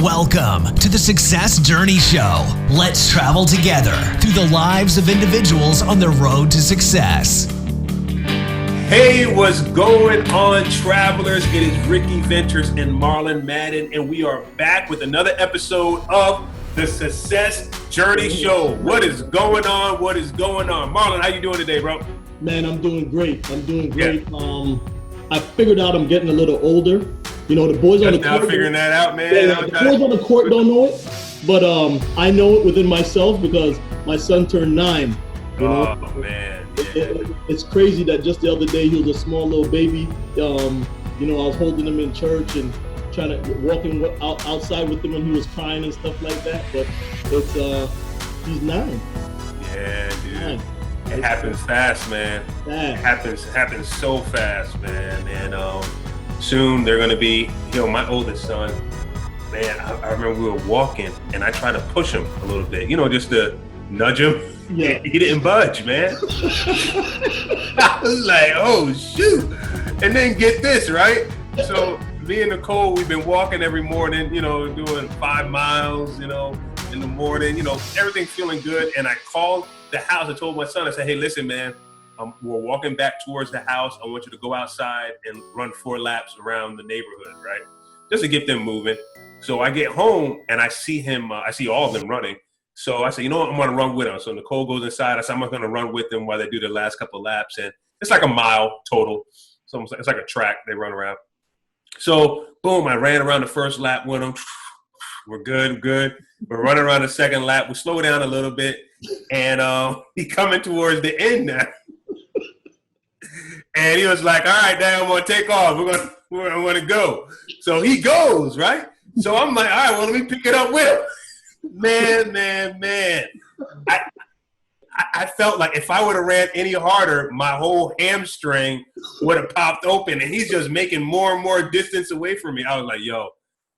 Welcome to the Success Journey Show. Let's travel together through the lives of individuals on the road to success. Hey, what's going on, travelers? It is Ricky Ventures and Marlon Madden, and we are back with another episode of the Success Journey Show. What is going on? What is going on? Marlon, how you doing today, bro? Man, I'm doing great. Yeah. I figured out I'm getting a little older. You know, the boys on the court. Figuring that out, man. Yeah, the boys on the court don't know it, but I know it within myself because my son turned 9. You know? Oh, man. It's crazy that just the other day he was a small little baby. You know, I was holding him in church and trying to walking outside with him when he was crying and stuff like that. But it's he's 9. Yeah, dude. 9. It happens fast, man. It happens so fast, man. And soon they're gonna be, you know, my oldest son, man, I remember we were walking and I tried to push him a little bit, you know, just to nudge him. Yeah. He didn't budge, man. I was like, oh shoot. And then get this, right? So me and Nicole, we've been walking every morning, you know, doing 5 miles, you know, in the morning, you know, everything feeling good. And I called the house. I told my son, I said, hey, listen, man, we're walking back towards the house. I want you to go outside and run 4 laps around the neighborhood, right? Just to get them moving. So I get home and I see him, I see all of them running. So I said, you know what, I'm going to run with him. So Nicole goes inside. I said, I'm going to run with them while they do the last couple of laps. And it's like a mile total. So it's like a track they run around. So boom, I ran around the first lap with them. We're good. We're running around the second lap. We slow down a little bit. And he coming towards the end now. And he was like, all right, Dad, I'm going to take off. We're going to go. So he goes, right? So I'm like, all right, well, let me pick it up with him. Man. I felt like if I would have ran any harder, my whole hamstring would have popped open. And he's just making more and more distance away from me. I was like, yo,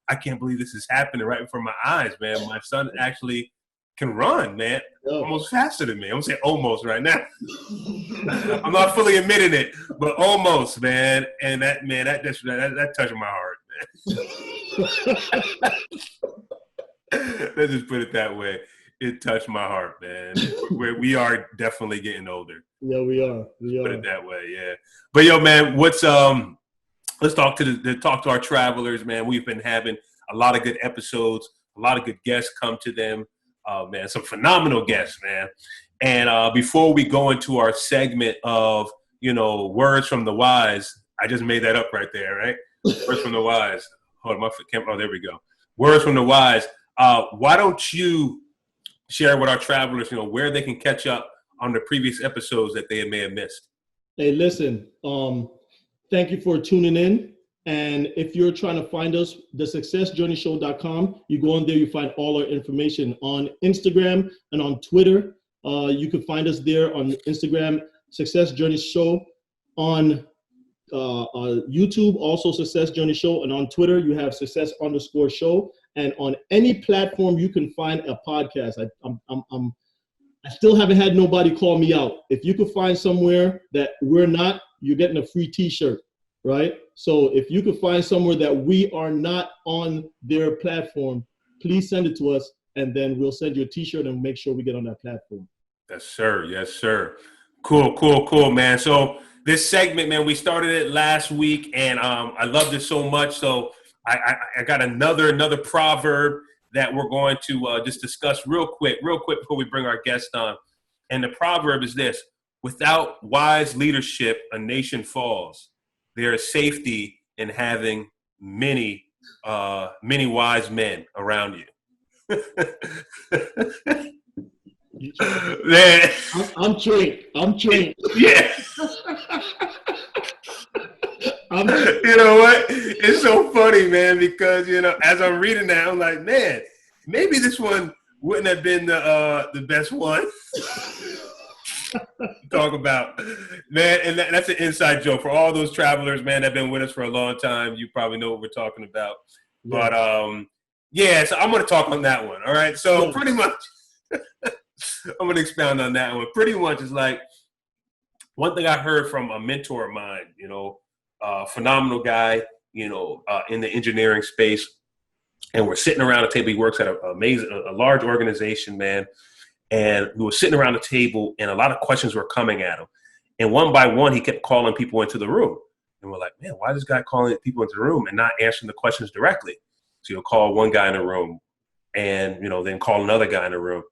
I can't believe this is happening right before my eyes, man. My son actually can run, man, almost faster than me. I'm gonna say almost right now. I'm not fully admitting it, but almost, man. And that touched my heart, man. Let's just put it that way. It touched my heart, man. We are definitely getting older. Yeah, we are. Put it that way, yeah. But yo, man, let's talk to our travelers, man. We've been having a lot of good episodes, a lot of good guests come to them. Man, some phenomenal guests, man. And before we go into our segment of, you know, words from the wise, I just made that up right there, right? Words from the wise. Hold on, there we go. Words from the wise. Why don't you share with our travelers, you know, where they can catch up on the previous episodes that they may have missed? Hey, listen, thank you for tuning in. And if you're trying to find us, thesuccessjourneyshow.com, you go on there, you find all our information on Instagram and on Twitter. You can find us there on Instagram, Success Journey Show, on YouTube, also Success Journey Show, and on Twitter, you have Success_Show. And on any platform you can find a podcast. I still haven't had nobody call me out. If you could find somewhere that we're not, you're getting a free t-shirt, right? So if you could find somewhere that we are not on their platform, please send it to us, and then we'll send you a t-shirt and make sure we get on that platform. Yes, sir. Cool, man. So this segment, man, we started it last week, and I loved it so much. So I got another proverb that we're going to just discuss real quick before we bring our guest on. And the proverb is this: without wise leadership, a nation falls. There is safety in having many wise men around you. Man. I'm trained. Yeah. You know what? It's so funny, man, because, you know, as I'm reading that, I'm like, man, maybe this one wouldn't have been the best one. Talk about, man, and that's an inside joke for all those travelers, man, that have been with us for a long time. You probably know what we're talking about. Yeah. But yeah, so I'm going to talk on that one. All right. So pretty much I'm going to expound on that one. Pretty much is like one thing I heard from a mentor of mine, you know, phenomenal guy, you know, in the engineering space. and we're sitting around a table. He works at a large organization, man. And we were sitting around the table, and a lot of questions were coming at him. And one by one, he kept calling people into the room. And we're like, man, why is this guy calling people into the room and not answering the questions directly? So you'll call one guy in the room and, then call another guy in the room.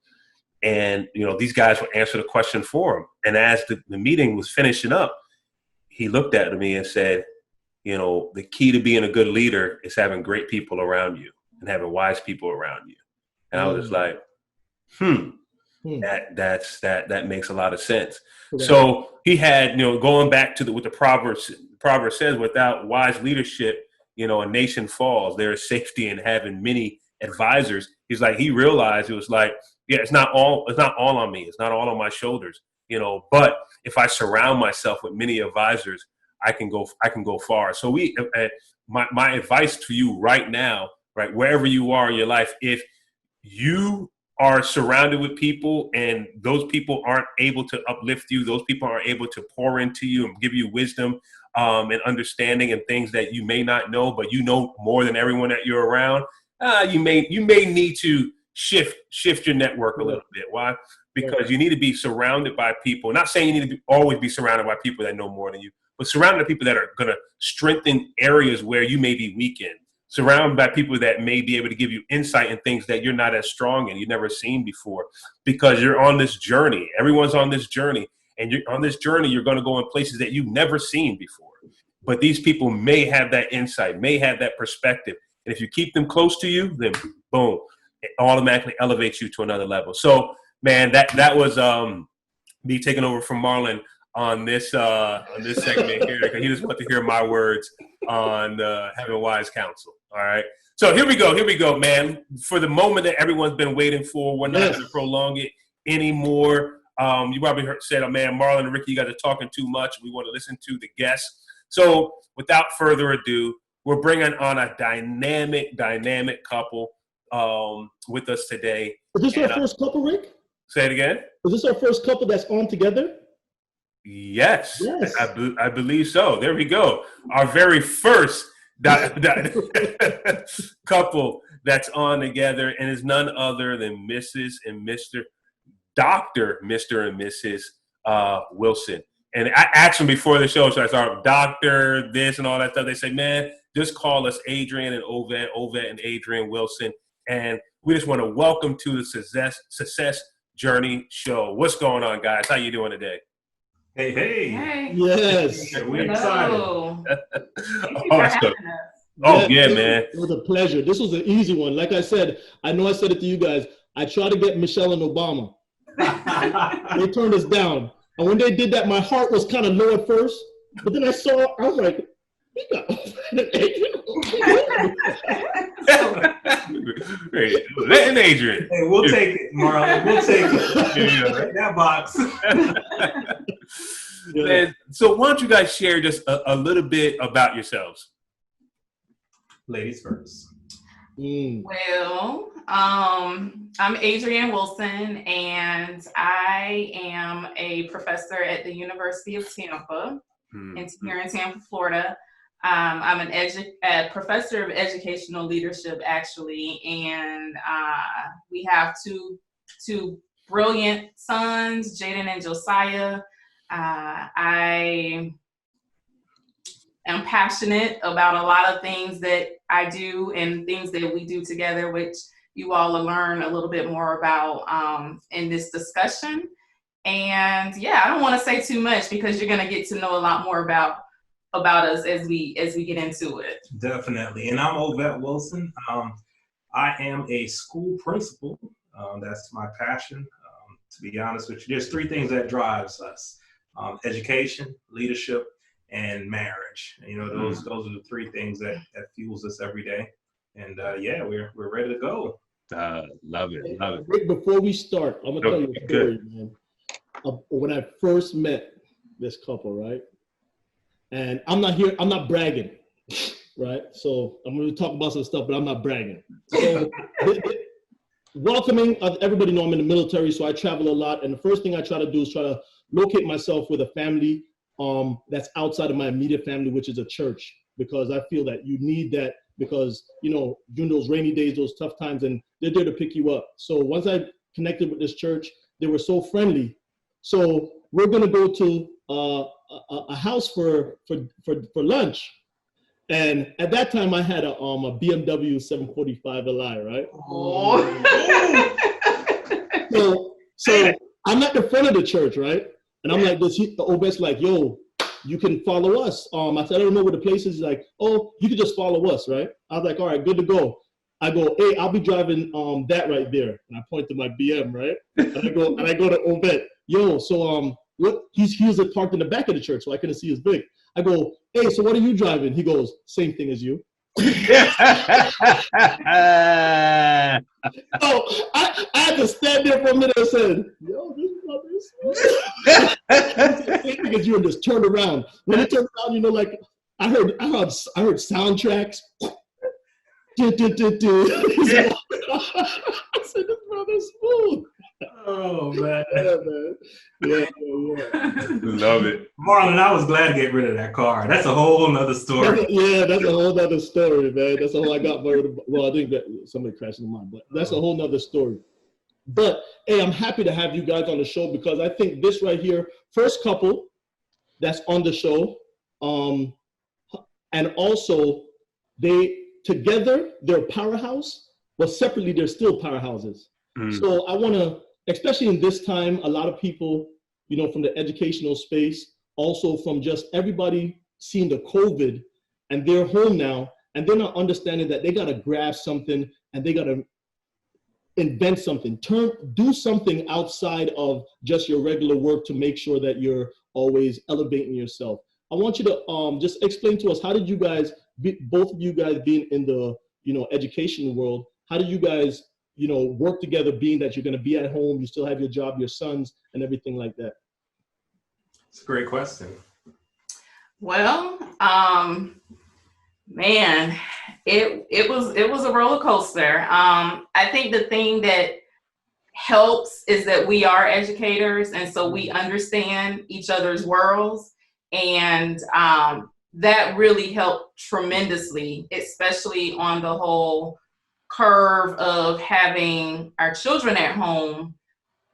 And, these guys would answer the question for him. And as the meeting was finishing up, he looked at me and said, the key to being a good leader is having great people around you and having wise people around you. And I was just like, that makes a lot of sense. Okay. So he had, going back to what the Proverbs says, without wise leadership, a nation falls. There is safety in having many advisors. He's like, he realized it was like, yeah, it's not all on me. It's not all on my shoulders, but if I surround myself with many advisors, I can go far. So my advice to you right now, right, wherever you are in your life, if you are surrounded with people and those people aren't able to uplift you, those people aren't able to pour into you and give you wisdom and understanding and things that you may not know, but you know more than everyone that you're around, you may need to shift your network a little bit. Why? Because you need to be surrounded by people. Not saying you need to always be surrounded by people that know more than you, but surrounded by people that are going to strengthen areas where you may be weak in. Surrounded by people that may be able to give you insight in things that you're not as strong in, you've never seen before, because you're on this journey. Everyone's on this journey, and you're on this journey. You're going to go in places that you've never seen before. But these people may have that insight, may have that perspective. And if you keep them close to you, then boom, it automatically elevates you to another level. So, man, that was me taking over from Marlon on this segment here, because he just want to hear my words on having wise counsel. All right. So here we go, man. For the moment that everyone's been waiting for, we're not going to prolong it anymore. You probably said, oh, man, Marlon and Ricky, you guys are talking too much. We want to listen to the guests. So without further ado, we're bringing on a dynamic couple with us today. Is this our first couple, Rick? Say it again. Is this our first couple that's on together? Yes. I believe so. There we go. Our very first couple that's on together, and is none other than Mrs. and Mr. Dr. Mr. and Mrs. Wilson. And I asked them before the show, so I started Doctor this and all that stuff. They said, man, just call us Adrianne and Ovett and Adrianne Wilson. And we just want to welcome to the Success Journey Show. What's going on, guys? How you doing today? Hey. Yes. We're excited. Awesome. Oh, yeah, man. It was a pleasure. This was an easy one. Like I said, I know I said it to you guys. I tried to get Michelle and Obama. They turned us down. And when they did that, my heart was kind of low at first. But then I was like, we got Letting Adrian. Hey, we'll take it, Marlon. We'll take it. That box. Man, so why don't you guys share just a little bit about yourselves? Ladies first. Well, I'm Adrianne Wilson, and I am a professor at the University of Tampa, here in Tampa, Florida. I'm a professor of educational leadership, actually, and we have two brilliant sons, Jaden and Josiah. I am passionate about a lot of things that I do and things that we do together, which you all will learn a little bit more about in this discussion. And yeah, I don't want to say too much because you're going to get to know a lot more about us as we get into it. Definitely. And I'm Ovett Wilson. I am a school principal. That's my passion. To be honest with you, there's three things that drives us: education, leadership, and marriage. And, those are the three things that fuels us every day. And we're ready to go. Love it. Rick, before we start, I'm gonna tell you a story, man. When I first met this couple, right? And I'm not bragging, right? So I'm going to talk about some stuff, but I'm not bragging. So welcoming, everybody know I'm in the military, so I travel a lot. And the first thing I try to do is try to locate myself with a family that's outside of my immediate family, which is a church, because I feel that you need that because, you know, during those rainy days, those tough times, and they're there to pick you up. So once I connected with this church, they were so friendly. So we're going to go to a house for lunch. And at that time, I had a BMW 745 Li, right? Oh. So I'm at the front of the church, right? And I'm like, Ovett's like, yo, you can follow us. I said, I don't know where the place is. He's like, oh, you can just follow us, right? I was like, all right, good to go. I go, hey, I'll be driving that right there. And I point to my BM, right? And I go to Ovett. Yo, so what? He was parked in the back of the church, so I couldn't see his big. I go, hey, so what are you driving? He goes, same thing as you. So I had to stand there for a minute and said, yo, this is same thing as you, and just turned around. When it turned around, you know, like I heard soundtracks. I said, this brother's smooth. Oh man. Yeah. Love it. Marlon, I was glad to get rid of that car. That's a whole nother story. That's a whole nother story, man. That's a whole I think that somebody crashed in mine, but that's a whole nother story. But hey, I'm happy to have you guys on the show because I think this right here, first couple that's on the show, and also together they're a powerhouse, but separately they're still powerhouses. So I want to, especially in this time, a lot of people, you know, from the educational space, also from just everybody seeing the COVID, and they're home now, and they're not understanding that they got to grab something and they got to invent something, do something outside of just your regular work to make sure that you're always elevating yourself. I want you to just explain to us, how did you guys, both of you guys being in the, you know, education world, how do you guys, you know, work together, being that you're going to be at home, you still have your job, your sons, and everything like that? It's a great question. Well, man, it was a roller coaster. I think the thing that helps is that we are educators, and so we understand each other's worlds, and that really helped tremendously, especially on the whole curve of having our children at home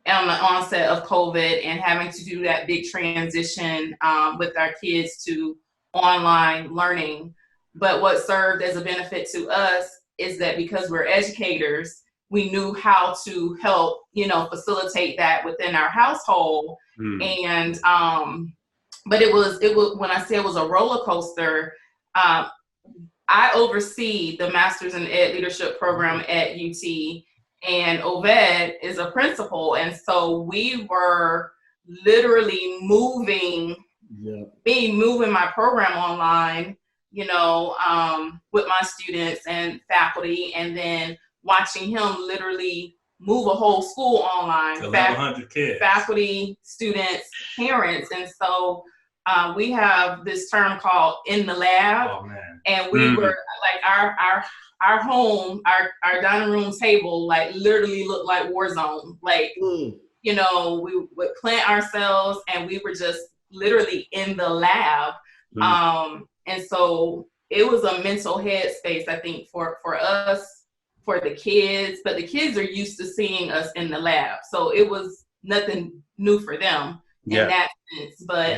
on the onset of COVID and having to do that big transition with our kids to online learning. But what served as a benefit to us is that because we're educators, we knew how to help, you know, facilitate that within our household. And but it was when I say it was a roller coaster, I oversee the Masters in Ed Leadership program at UT, and Ovett is a principal. And so we were literally moving my program online, you know, with my students and faculty, and then watching him literally move a whole school online. 1,100 kids. Faculty, students, parents. And so we have this term called in the lab. Oh, man. And we were like our home, our dining room table, like literally looked like war zone. Like, you know, we would plant ourselves and we were just literally in the lab. And so it was a mental headspace, I think, for us, for the kids, but the kids are used to seeing us in the lab. So it was nothing new for them in that sense. But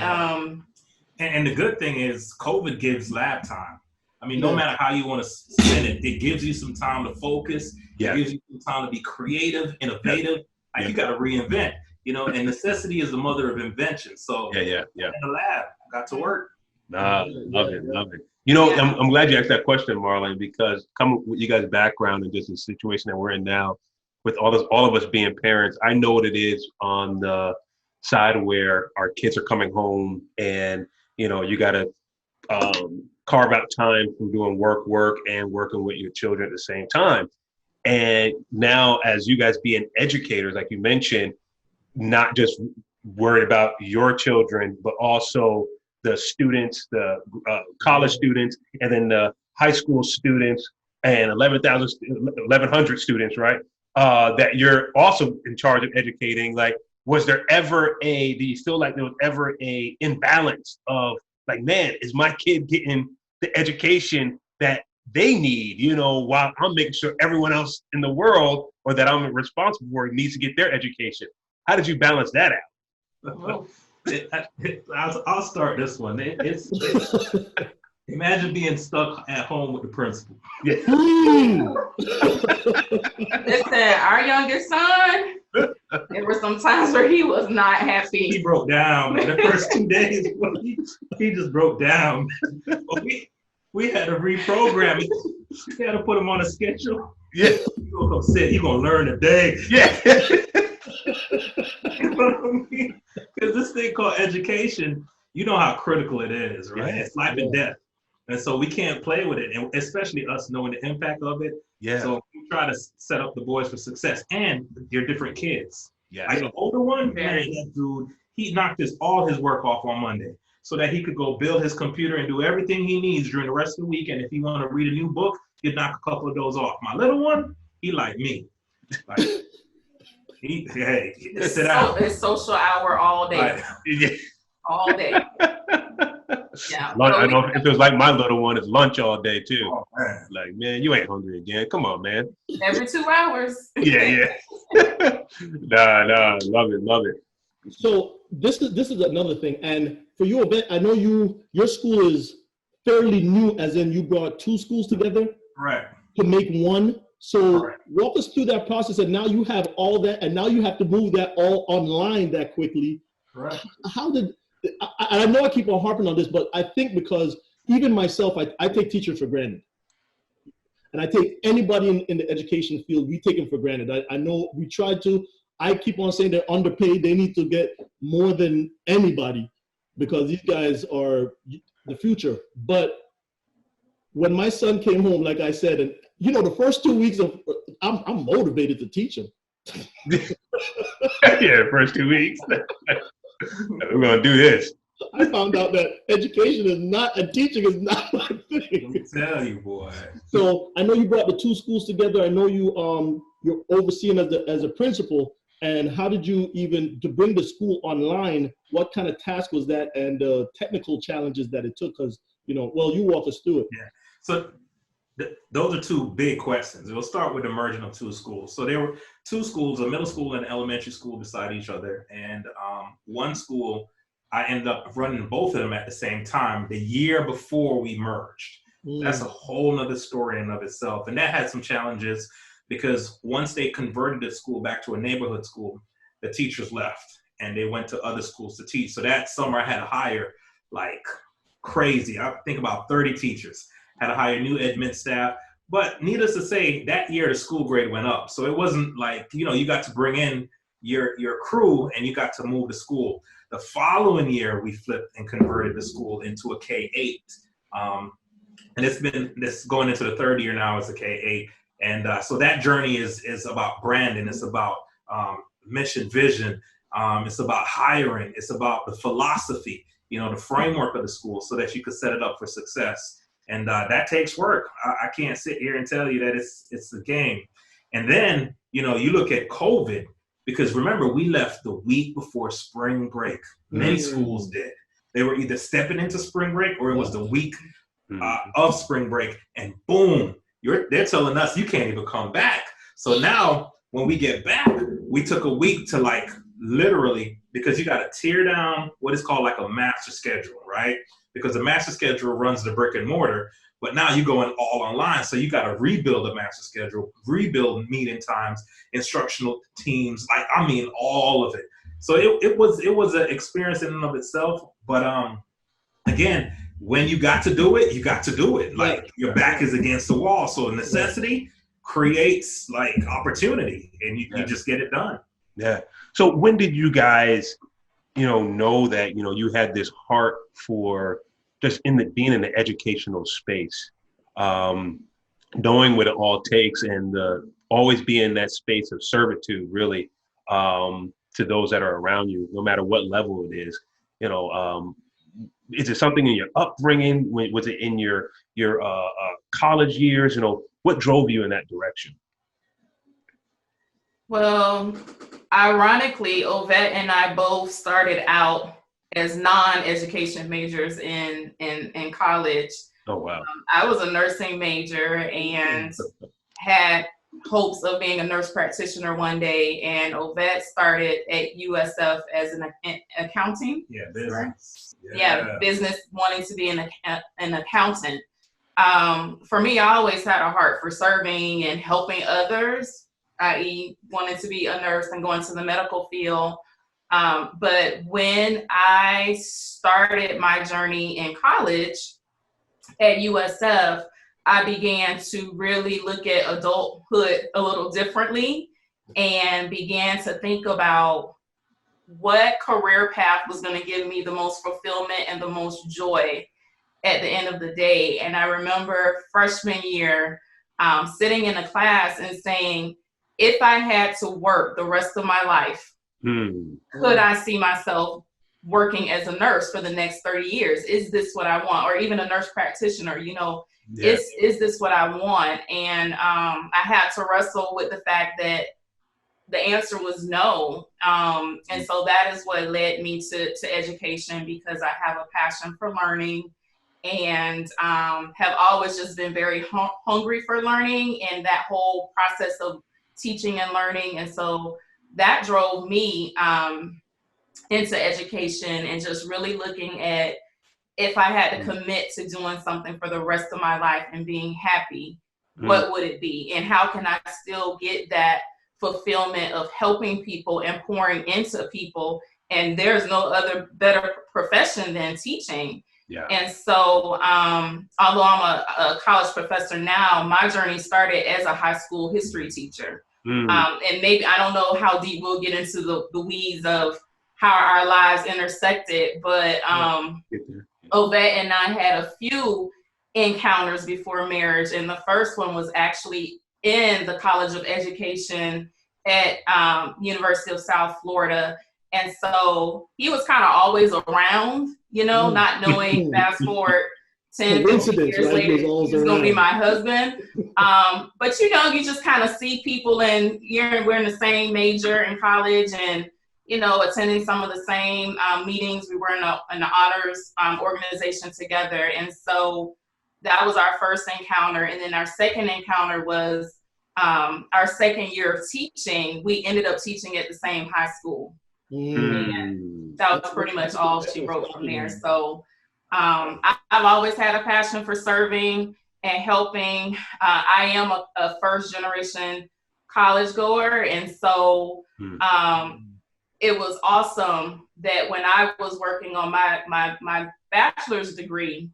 and the good thing is COVID gives lab time. I mean, no matter how you want to spin it, it gives you some time to focus. It gives you some time to be creative, innovative. Like you got to reinvent, you know, and necessity is the mother of invention. So in the lab, got to work. Love it. You know, I'm glad you asked that question, Marlon, because coming with you guys' background and just the situation that we're in now, with all of us being parents, I know what it is on the side where our kids are coming home and, you know, you got to carve out time from doing work and working with your children at the same time. And now, as you guys being educators, like you mentioned, not just worried about your children, but also the students, the college students, and then the high school students, and 1,100 students, right? That you're also in charge of educating. Like, was there ever do you feel like there was ever a imbalance of like, man, is my kid getting the education that they need, while I'm making sure everyone else in the world or that I'm responsible for needs to get their education. How did you balance that out? I'll start this one. It's imagine being stuck at home with the principal. Yeah. Listen, our youngest son, there were some times where he was not happy. He broke down. The first 2 days, he just broke down. We had to reprogram it. We had to put him on a schedule. Yeah. You're gonna come sit. You're gonna learn today. Yeah. You know what I mean? Because this thing called education, you know how critical it is, right? Yeah. It's life and death. And so we can't play with it, and especially us knowing the impact of it. Yeah. So we try to set up the boys for success, and they're different kids. Yeah. Like the older one, man, that dude, he knocked all his work off on Monday so that he could go build his computer and do everything he needs during the rest of the week. And if he want to read a new book, he'd knock a couple of those off. My little one, he like me. Like, sit out. It's social hour all day. Yeah. All day. Yeah. I know if it was like my little one, it's lunch all day too. Oh, man. Like, man, you ain't hungry again. Come on, man. Every 2 hours. Yeah. Nah, love it. So this is another thing, and for you, Ovett, I know your school is fairly new, as in you brought 2 schools together Right. to make one. So Correct. walk us through that process, and now you have all that, and now you have to move that all online that quickly. Right. How did I know I keep on harping on this, but I think because even myself, I take teachers for granted. And I take anybody in the education field, we take them for granted. I know we try to. I keep on saying they're underpaid. They need to get more than anybody because these guys are the future. But when my son came home, like I said, and the first 2 weeks I'm motivated to teach him. Yeah, first 2 weeks. We're gonna do this. I found out that education is not, and teaching is not my thing. Let me tell you, boy. So I know you brought the 2 schools together. I know you're overseeing as a principal. And how did you to bring the school online? What kind of task was that, and the technical challenges that it took? Because you walk us through it. Yeah. So those are 2 big questions. We'll start with the merging of 2 schools. So there were 2 schools, a middle school and an elementary school beside each other. And one school, I ended up running both of them at the same time the year before we merged. That's a whole nother story in and of itself. And that had some challenges because once they converted the school back to a neighborhood school, the teachers left and they went to other schools to teach. So that summer I had to hire like crazy. I think about 30 teachers. Had to hire new admin staff. But needless to say, that year the school grade went up. So it wasn't like, you got to bring in your crew and you got to move the school. The following year, we flipped and converted the school into a K-8. And this going into the 3rd year now as a K-8. And so that journey is about branding. It's about mission, vision. It's about hiring. It's about the philosophy, the framework of the school so that you could set it up for success. And that takes work. I can't sit here and tell you that it's a game. And then, you look at COVID, because remember, we left the week before spring break. Many schools did. They were either stepping into spring break or it was the week of spring break. And boom, they're telling us you can't even come back. So now when we get back, we took a week to literally, because you got to tear down what is called like a master schedule, right? Because the master schedule runs the brick and mortar, but now you're going all online. So you got to rebuild the master schedule, rebuild meeting times, instructional teams, all of it. So it was an experience in and of itself. But again, when you got to do it, you got to do it. Like your back is against the wall. So necessity creates opportunity and you just get it done. Yeah. So when did you guys know that, you had this heart for just being in the educational space, knowing what it all takes and always be in that space of servitude, really, to those that are around you, no matter what level it is. Is it something in your upbringing? Was it in your college years? What drove you in that direction? Well, ironically, Ovett and I both started out as non-education majors in college. Oh, wow. I was a nursing major and had hopes of being a nurse practitioner one day, and Ovett started at USF as an accounting. Yeah, business. Yeah, business, wanting to be an accountant. For me, I always had a heart for serving and helping others, i.e. wanting to be a nurse and going to the medical field. But when I started my journey in college at USF, I began to really look at adulthood a little differently and began to think about what career path was going to give me the most fulfillment and the most joy at the end of the day. And I remember freshman year sitting in a class and saying, if I had to work the rest of my life, could I see myself working as a nurse for the next 30 years? Is this what I want? Or even a nurse practitioner, you know, is this what I want? And I had to wrestle with the fact that the answer was no. And so that is what led me to education, because I have a passion for learning and have always just been very hungry for learning and that whole process of teaching and learning. And so that drove me into education and just really looking at, if I had to commit to doing something for the rest of my life and being happy, what would it be? And how can I still get that fulfillment of helping people and pouring into people? And there's no other better profession than teaching. Yeah. And so, although I'm a college professor now, my journey started as a high school history teacher. And maybe, I don't know how deep we'll get into the weeds of how our lives intersected, but Ovett and I had a few encounters before marriage. And the first one was actually in the College of Education at University of South Florida. And so he was kind of always around, you know, not knowing, fast forward 10, 15 years later, he's going to be my husband. But, you know, you just kind of see people, and we're in the same major in college and, you know, attending some of the same meetings. We were in the honors organization together. And so that was our first encounter. And then our second encounter was our second year of teaching. We ended up teaching at the same high school. And that was pretty much all she wrote from there. So I've always had a passion for serving and helping. I am a first generation college goer. And so it was awesome that when I was working on my bachelor's degree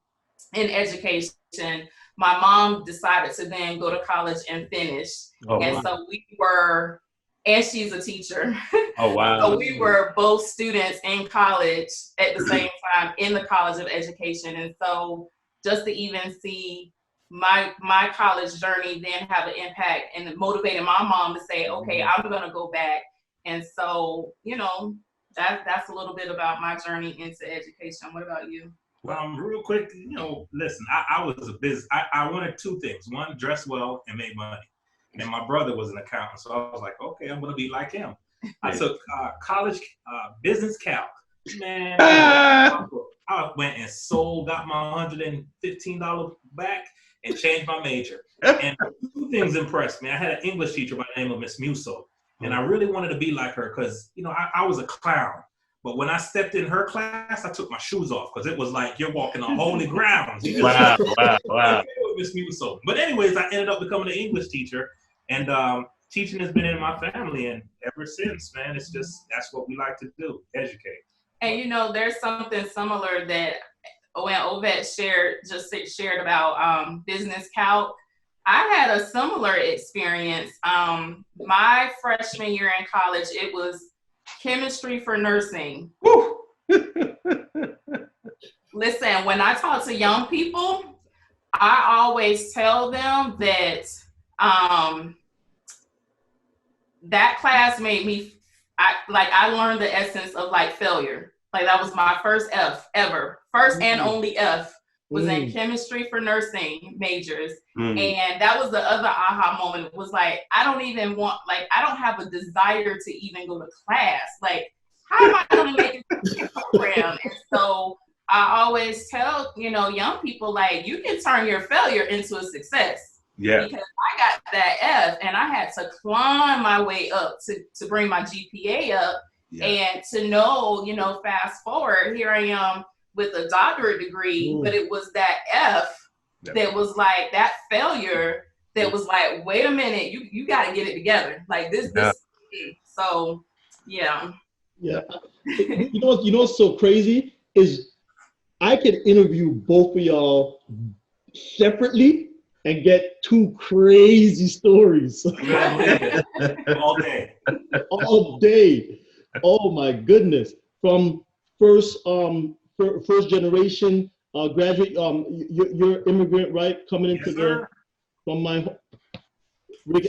in education, my mom decided to then go to college and finish. So we were, and she's a teacher. Oh, wow. So we were both students in college at the same time in the College of Education. And so just to even see my college journey then have an impact, and it motivated my mom to say, okay, I'm going to go back. And so, you know, that's a little bit about my journey into education. What about you? Well, real quick, you know, listen, I was a business. I wanted two things. One, dress well and make money. And my brother was an accountant. So I was like, okay, I'm going to be like him. I took college business calc. Man, I went and got my $115 back and changed my major. And two things impressed me. I had an English teacher by the name of Miss Musso. And I really wanted to be like her because, you know, I was a clown. But when I stepped in her class, I took my shoes off because it was like you're walking on holy ground. Wow. Miss Musso. But anyways, I ended up becoming an English teacher. And teaching has been in my family. And ever since, man, it's just, that's what we like to do, educate. And, you know, there's something similar that when Ovett shared about business calc. I had a similar experience. My freshman year in college, it was chemistry for nursing. Listen, when I talk to young people, I always tell them that that class made me, I learned the essence of like failure. Like that was my first F ever. First and only F was in chemistry for nursing majors. And that was the other aha moment. It was like, I don't have a desire to even go to class. Like, how am I going to make it to the program? And so I always tell, young people, like, you can turn your failure into a success. Yeah. Because I got that F and I had to climb my way up to bring my GPA up. Yeah. And to know, fast forward, here I am with a doctorate degree, but it was that F that was like that failure that was like, wait a minute, you got to get it together. Like this. So, yeah. Yeah. You know what's so crazy is I could interview both of y'all separately and get two crazy stories. All day. All day. Oh my goodness. From first generation graduate, you're immigrant, right? Coming into from my,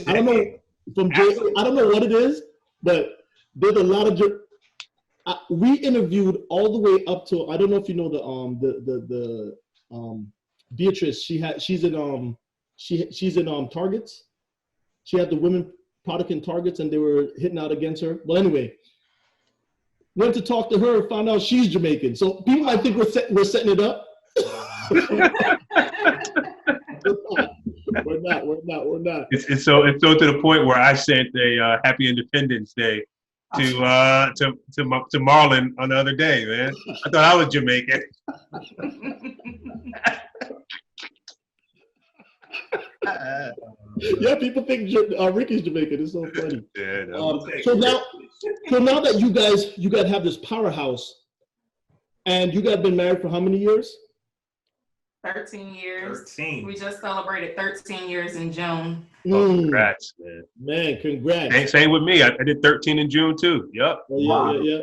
I don't know, I don't know what it is, but there's a lot of, we interviewed all the way up to, I don't know if you know the Beatrice, she's in Targets. She had the women product in Targets and they were hitting out against her. Well, anyway, went to talk to her, found out she's Jamaican. So people might think we're setting it up. We're not. It's so to the point where I sent a Happy Independence Day to Marlon on the other day, man. I thought I was Jamaican. Yeah, people think Ricky's Jamaican. It's so funny. Yeah, so now that you guys have this powerhouse, and you guys been married for how many years? 13 years. 13. We just celebrated 13 years in June. Oh, congrats, man. Man, congrats. Same with me. I did 13 in June too. Yep. Oh, yeah.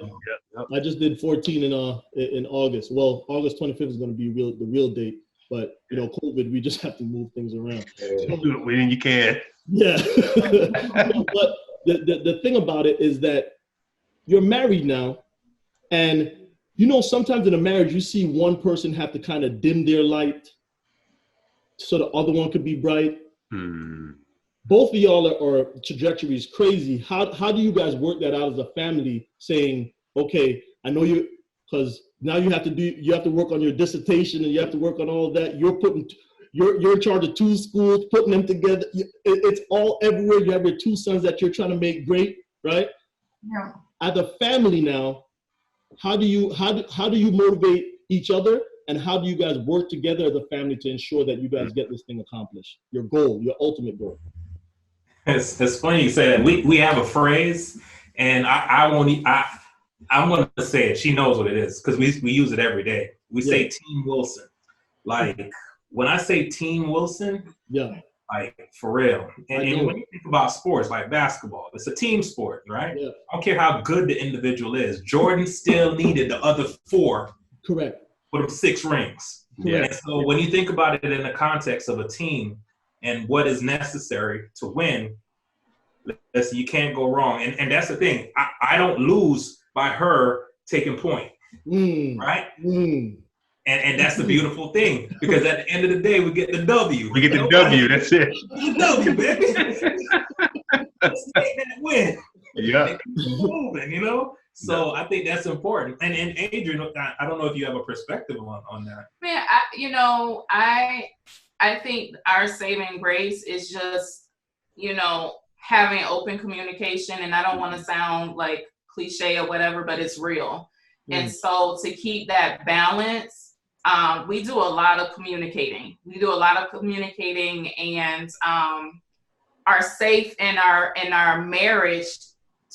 I just did 14 in August. Well, August 25th is going to be the real date. But COVID, we just have to move things around. When you can. Yeah. But the thing about it is that you're married now, and sometimes in a marriage you see one person have to kind of dim their light so the other one could be bright. Both of y'all are trajectory is crazy. How do you guys work that out as a family, saying, okay, I know you, because now you have to work on your dissertation and you have to work on all of that. You're in charge of 2 schools, putting them together. It's all everywhere. You have your 2 sons that you're trying to make great, right? Yeah. As a family now, how do you motivate each other, and how do you guys work together as a family to ensure that you guys get this thing accomplished? Your goal, your ultimate goal. It's funny you say that. We have a phrase, and I'm going to say it. She knows what it is because we use it every day. We say Team Wilson. Like when I say Team Wilson, like for real. And when you think about sports like basketball, it's a team sport, right? Yeah. I don't care how good the individual is. Jordan still needed the other 4. Correct. For them 6 rings. Yeah. And so when you think about it in the context of a team and what is necessary to win, listen, you can't go wrong. And that's the thing. I don't lose by her taking point, right? And that's the beautiful thing, because at the end of the day, we get the W. We get the W. That's it. The W, baby. Let's take that win. Yeah. Moving, So I think that's important. And Adrianne, I don't know if you have a perspective on that. Man, I think our saving grace is just, having open communication. And I don't want to sound like cliche or whatever, but it's real. And so to keep that balance, we do a lot of communicating. And are safe in our marriage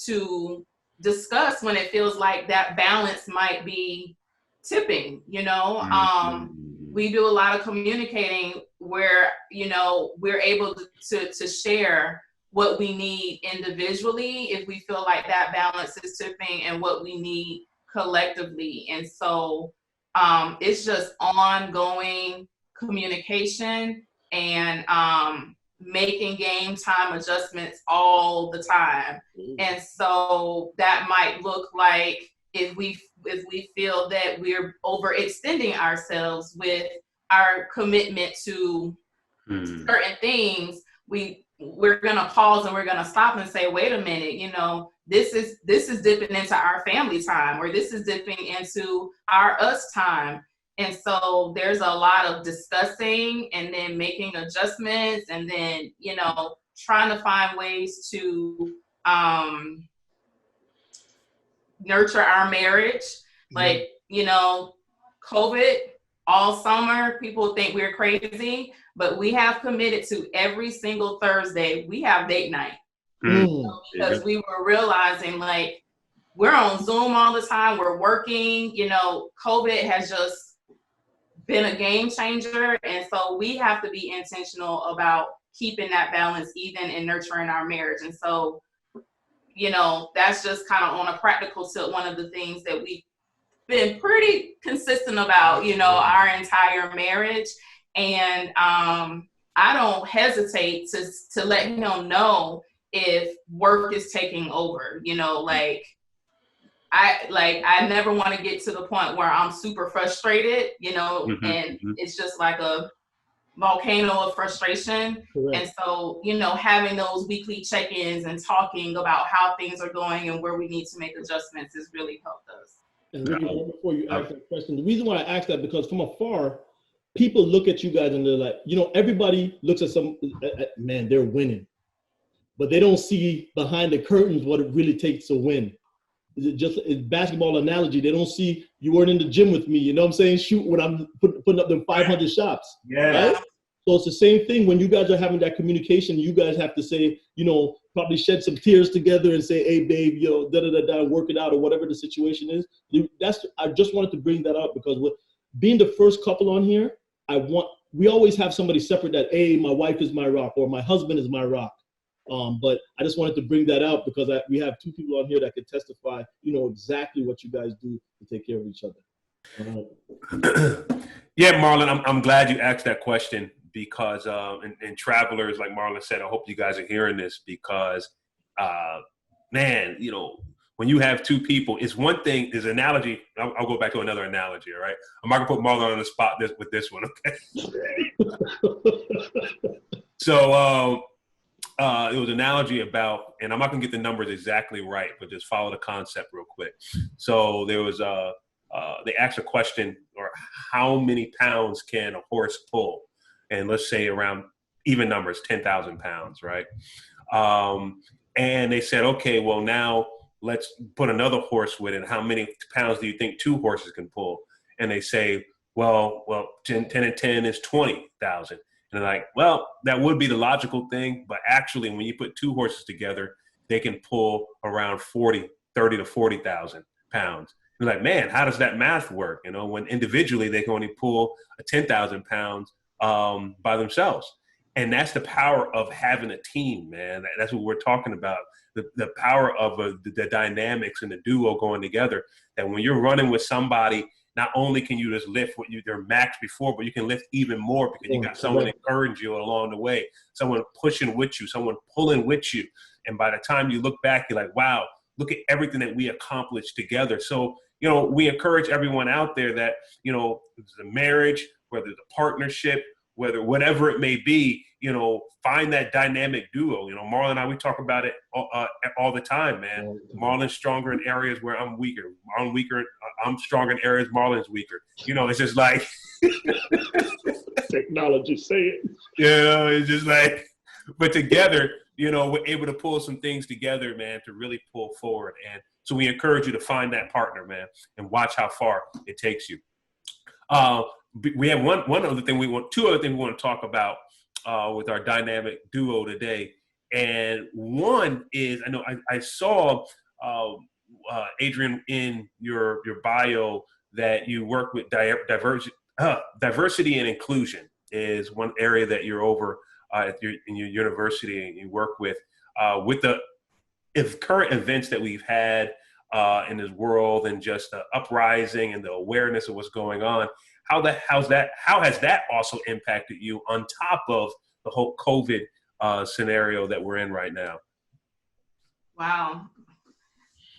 to discuss when it feels like that balance might be tipping. We do a lot of communicating where we're able to share what we need individually if we feel like that balance is tipping, and what we need collectively. And so it's just ongoing communication and making game time adjustments all the time. And so that might look like if we feel that we're overextending ourselves with our commitment to certain things, we're gonna pause and we're gonna stop and say, wait a minute, this is dipping into our family time, or this is dipping into our us time. And so there's a lot of discussing and then making adjustments and then, you know, trying to find ways to nurture our marriage. Like, you know, COVID all summer, people think we're crazy, but we have committed to every single Thursday, we have date night. Because we were realizing like we're on Zoom all the time, we're working, you know, COVID has just been a game changer. And so we have to be intentional about keeping that balance even and nurturing our marriage. And so, you know, that's just kind of on a practical tip, one of the things that we've been pretty consistent about, you know, our entire marriage. And I don't hesitate to let him know if work is taking over, you know, like I never want to get to the point where I'm super frustrated, you know, and it's just like a volcano of frustration. Correct. And so, you know, having those weekly check-ins and talking about how things are going and where we need to make adjustments has really helped us. And Ricky, before you ask that question, the reason why I asked that, because from afar, people look at you guys and they're like, you know, everybody looks at man, they're winning. But they don't see behind the curtains what it really takes to win. Just a basketball analogy, they don't see you weren't in the gym with me, you know what I'm saying? Shoot when I'm putting up them 500 shots. Yeah. Right? So it's the same thing when you guys are having that communication. You guys have to say, you know, probably shed some tears together and say, hey, babe, yo, work it out, or whatever the situation is. I just wanted to bring that up because with being the first couple on here, we always have somebody separate that, hey, my wife is my rock or my husband is my rock. But I just wanted to bring that out because we have two people on here that can testify, you know, exactly what you guys do to take care of each other. Yeah, Marlon, I'm glad you asked that question because, and travelers, like Marlon said, I hope you guys are hearing this because, man, you know, when you have two people, it's one thing, there's an analogy. I'll go back to another analogy, all right? I'm not going to put Marlon on the spot with this one, okay? So, it was an analogy about, and I'm not gonna get the numbers exactly right, but just follow the concept real quick. So there was they asked a question, or how many pounds can a horse pull? And let's say around even numbers, 10,000 pounds, right? And they said, okay, well now let's put another horse with it. How many pounds do you think two horses can pull? And they say, well, 10 and 10 is 20,000. And they're like, well, that would be the logical thing. But actually, when you put two horses together, they can pull around 30 to 40,000 pounds. You're like, man, how does that math work? You know, when individually they can only pull 10,000 pounds by themselves. And that's the power of having a team, man. That's what we're talking about. The power of the dynamics and the duo going together. That when you're running with somebody, not only can you just lift what their max before, but you can lift even more because you got someone encouraging you along the way, someone pushing with you, someone pulling with you. And by the time you look back, you're like, wow, look at everything that we accomplished together. So, you know, we encourage everyone out there that, you know, it's a marriage, whether it's a partnership, whatever it may be, you know, find that dynamic duo. You know, Marlon and I, we talk about it all the time, man. Marlon's stronger in areas where I'm weaker. I'm stronger in areas Marlon's weaker. You know, it's just like technology, say it. You know, it's just like, but together, you know, we're able to pull some things together, man, to really pull forward. And so we encourage you to find that partner, man, and watch how far it takes you. We have two other things we want to talk about with our dynamic duo today. And one is, I know I saw Adrianne in your bio that you work with diversity and inclusion is one area that you're over in your university, and you work with the current events that we've had in this world, and just the uprising and the awareness of what's going on. How has that also impacted you on top of the whole COVID scenario that we're in right now? Wow.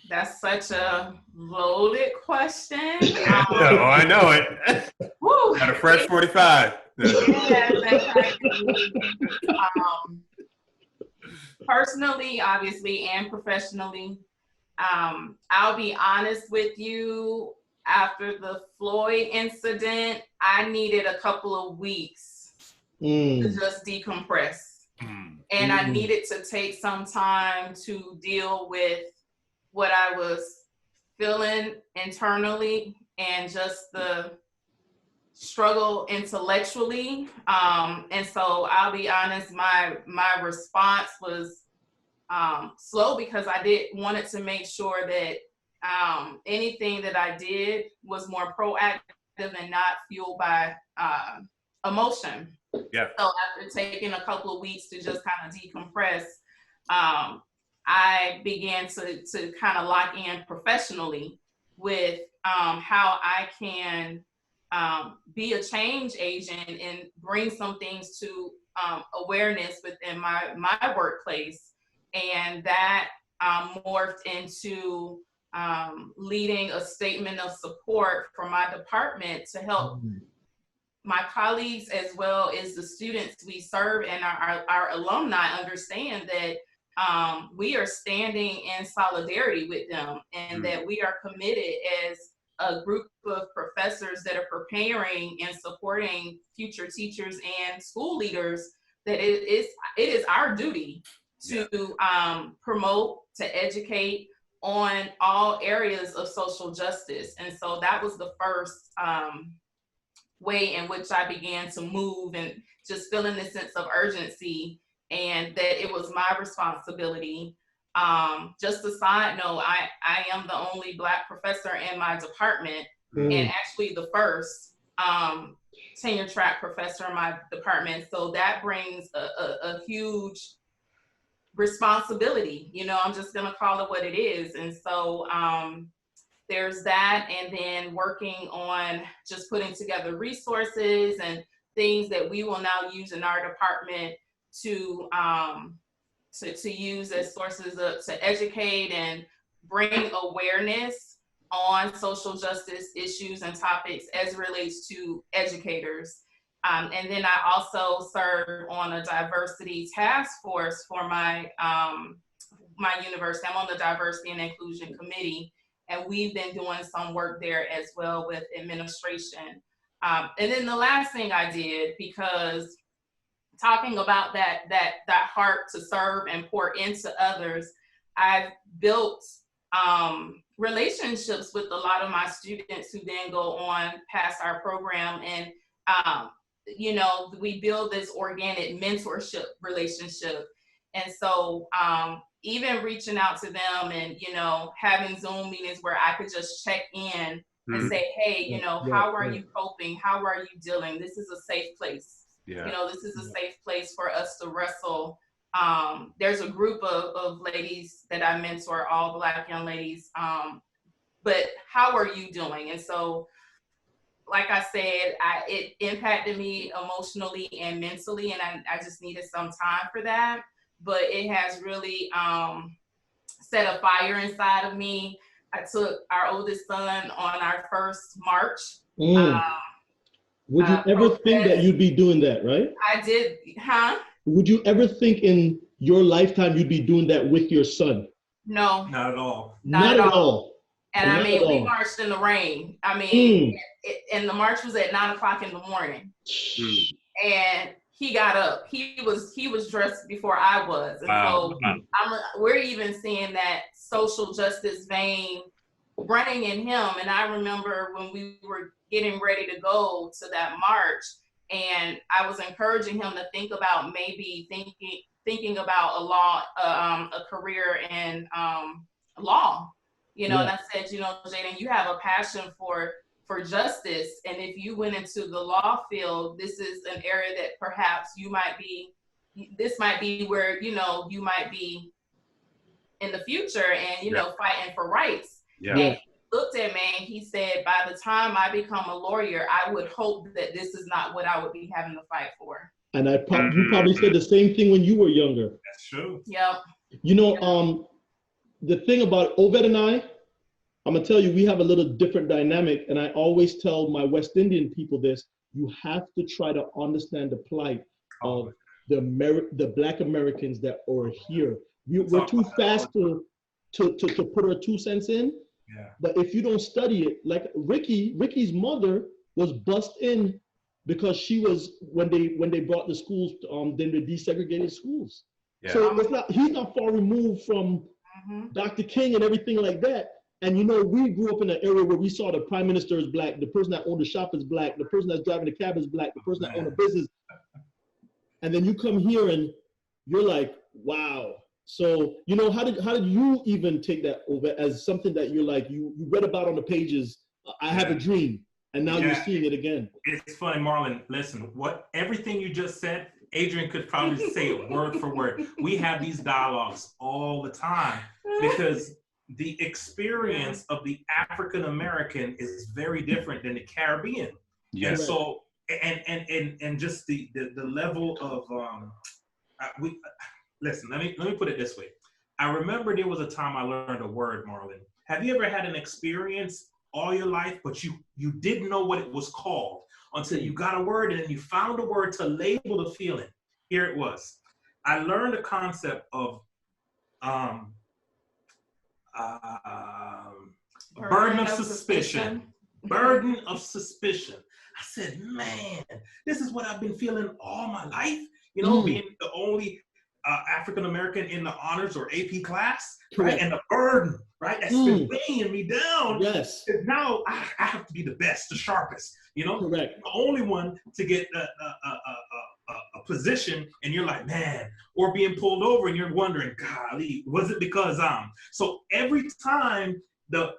That's such a loaded question. I know it. Woo. Got a fresh 45. Personally, obviously, and professionally, I'll be honest with you. after the Floyd incident, I needed a couple of weeks to just decompress. And I needed to take some time to deal with what I was feeling internally and just the struggle intellectually. And so I'll be honest, my response was slow because I wanted to make sure that anything that I did was more proactive and not fueled by emotion. Yeah. So after taking a couple of weeks to just kind of decompress, I began to kind of lock in professionally with how I can be a change agent and bring some things to awareness within my workplace. And that morphed into leading a statement of support for my department to help my colleagues as well as the students we serve and our alumni understand that we are standing in solidarity with them and that we are committed as a group of professors that are preparing and supporting future teachers and school leaders, that it is our duty to promote, to educate on all areas of social justice. And so that was the first way in which I began to move and just feeling this sense of urgency and that it was my responsibility. Just a side note, I am the only Black professor in my department and actually the first tenure track professor in my department. So that brings a huge responsibility. You know, I'm just gonna call it what it is. And so there's that, and then working on just putting together resources and things that we will now use in our department to use as sources to educate and bring awareness on social justice issues and topics as it relates to educators. And then I also serve on a diversity task force for my university. I'm on the Diversity and Inclusion Committee, and we've been doing some work there as well with administration. And then the last thing I did, because talking about that heart to serve and pour into others, I've built relationships with a lot of my students who then go on past our program, and you know, we build this organic mentorship relationship. And so even reaching out to them and, you know, having Zoom meetings where I could just check in and say, hey, you know, how are you coping? How are you dealing? This is a safe place. You know, this is a safe place for us to wrestle. There's a group of ladies that I mentor, all Black young ladies. But how are you doing? And so, like I said, it impacted me emotionally and mentally, and I just needed some time for that. But it has really set a fire inside of me. I took our oldest son on our first march. Would you ever think that you'd be doing that, right? I did, Would you ever think in your lifetime you'd be doing that with your son? No. Not at all. Not at all. And Not I mean, at we all. marched in the rain. I mean, and the march was at 9:00 in the morning. And he got up. He was dressed before I was. And so we're even seeing that social justice vein running in him. And I remember when we were getting ready to go to that march, and I was encouraging him to think about maybe thinking about a career in law. You know, and I said, you know, Jaden, you have a passion for justice. And if you went into the law field, this is an area that perhaps this might be where, you know, you might be in the future and, you know, fighting for rights. And he looked at me and he said, by the time I become a lawyer, I would hope that this is not what I would be having to fight for. And you probably said the same thing when you were younger. That's true. Yep. You know, the thing about Ovett and I'm gonna tell you, we have a little different dynamic, and I always tell my West Indian people this: you have to try to understand the plight of the Black Americans that are here. We're too fast to put our 2 cents in, Yeah. But if you don't study it, like Ricky's mother was bussed in because she was when they brought the schools, then they desegregated schools. Yeah. So he's not far removed from Dr. King and everything like that. And you know, we grew up in an era where we saw the prime minister is black, the person that owned the shop is black, the person that's driving the cab is black, the person that owned a business. And then you come here and you're like, wow. So, you know, how did you even take that over as something that you're like, you read about on the pages, I have a dream, and now you're seeing it again? It's funny, Marlon, listen, everything you just said, Adrian could probably say it word for word. We have these dialogues all the time because the experience of the African American is very different than the Caribbean. Yes. And so, and just the level of listen, let me put it this way. I remember there was a time I learned a word, Marlon. Have you ever had an experience all your life, but you didn't know what it was called until you got a word and then you found a word to label the feeling? Here it was. I learned the concept of burden of suspicion. Burden of suspicion. I said, man, this is what I've been feeling all my life. You know, being the only African-American in the honors or AP class, right? And the burden, right? That's been weighing me down. Yes. Now I have to be the best, the sharpest, you know? Correct. The only one to get a position, and you're like, man, or being pulled over and you're wondering, golly, was it because so every time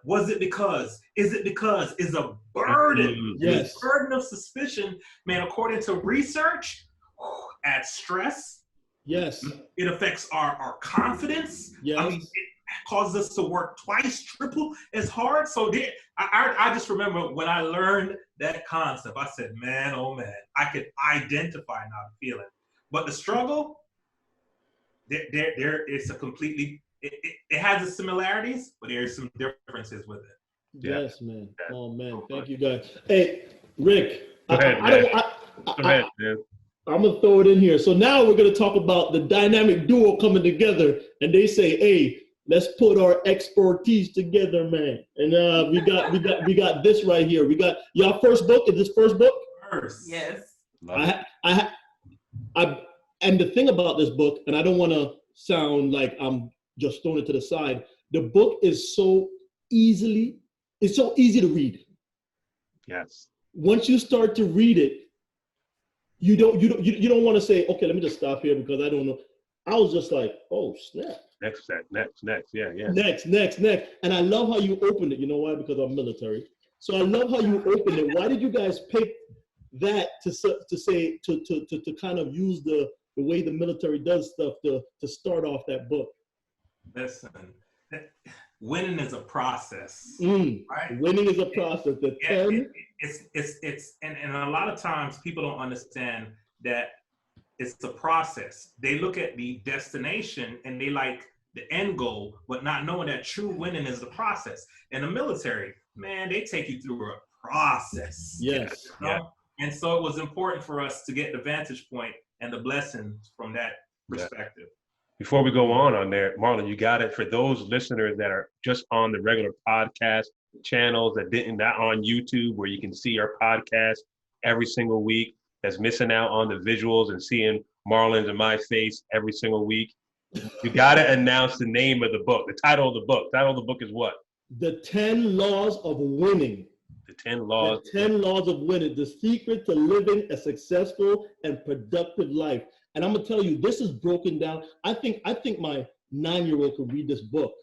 was it because, is it because, is a burden. Yes. The burden of suspicion, man, according to research, adds stress. Yes. It affects our confidence. Yes. I mean, it causes us to work twice, triple as hard. So I just remember when I learned that concept, I said, man, oh man, I could identify now the feeling. But the struggle, there is a completely, it has its similarities, but there's some differences with it. Yes, man. Oh man, thank you guys. Hey, Rick, Go ahead, man. I'm gonna throw it in here. So now we're gonna talk about the dynamic duo coming together, and they say, "Hey, let's put our expertise together, man." And we got this right here. We got y'all first book. Is this first book? First. Yes. And the thing about this book, and I don't want to sound like I'm just throwing it to the side. The book is so easy to read. Yes. Once you start to read it, you don't want to say, okay, let me just stop here because I don't know. I was just like, oh snap. Next. Yeah. Next. And I love how you opened it. You know why? Because I'm military. So I love how you opened it. Why did you guys pick that to say to kind of use the way the military does stuff to start off that book? Listen, winning is a process, right? Winning is a process. And a lot of times people don't understand that it's a process. They look at the destination and they like the end goal, but not knowing that true winning is the process. In the military, man, they take you through a process. Yes. You know? And so it was important for us to get the vantage point and the blessings from that perspective. Before we go on there, Marlon, you got it. For those listeners that are just on the regular podcast channels not on YouTube, where you can see our podcast every single week, that's missing out on the visuals and seeing Marlon's and my face every single week, you got to announce the name of the book, the title of the book. The title of the book is what? The 10 Laws of Winning. The 10 Laws. The 10 Laws of Winning. The secret to living a successful and productive life. And I'm gonna tell you, this is broken down. I think my 9-year-old could read this book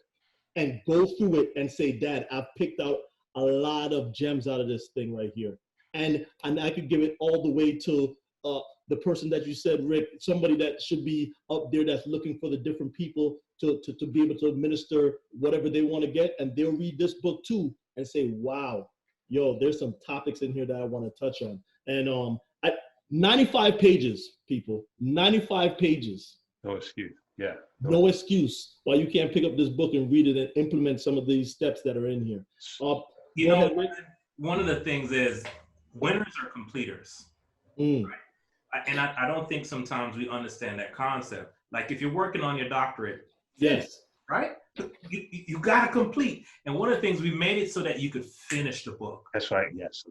and go through it and say, Dad, I've picked out a lot of gems out of this thing right here. And I could give it all the way to the person that you said, Rick, somebody that should be up there that's looking for the different people to be able to administer whatever they want to get. And they'll read this book too and say, wow, yo, there's some topics in here that I want to touch on. And 95 pages, people, 95 pages. No excuse. Yeah. No excuse why you can't pick up this book and read it and implement some of these steps that are in here. You know, one of the things is winners are completers. Right? And I don't think sometimes we understand that concept. Like if you're working on your doctorate, yes, right? You got to complete. And one of the things, we made it so that you could finish the book. That's right. Yes.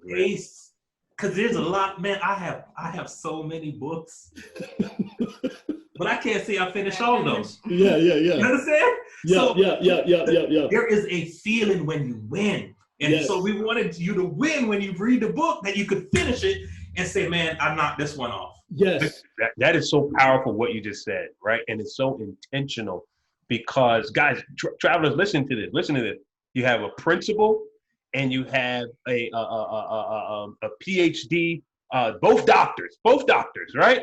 Because there's a lot, man. I have so many books, but I can't say I finished all of them. Yeah. You understand? Yeah. There is a feeling when you win. And so we wanted you to win when you read the book, that you could finish it and say, man, I knocked this one off. Yes. That is so powerful what you just said, right? And it's so intentional because, guys, travelers, listen to this. You have a principal and you have a PhD, both doctors, right?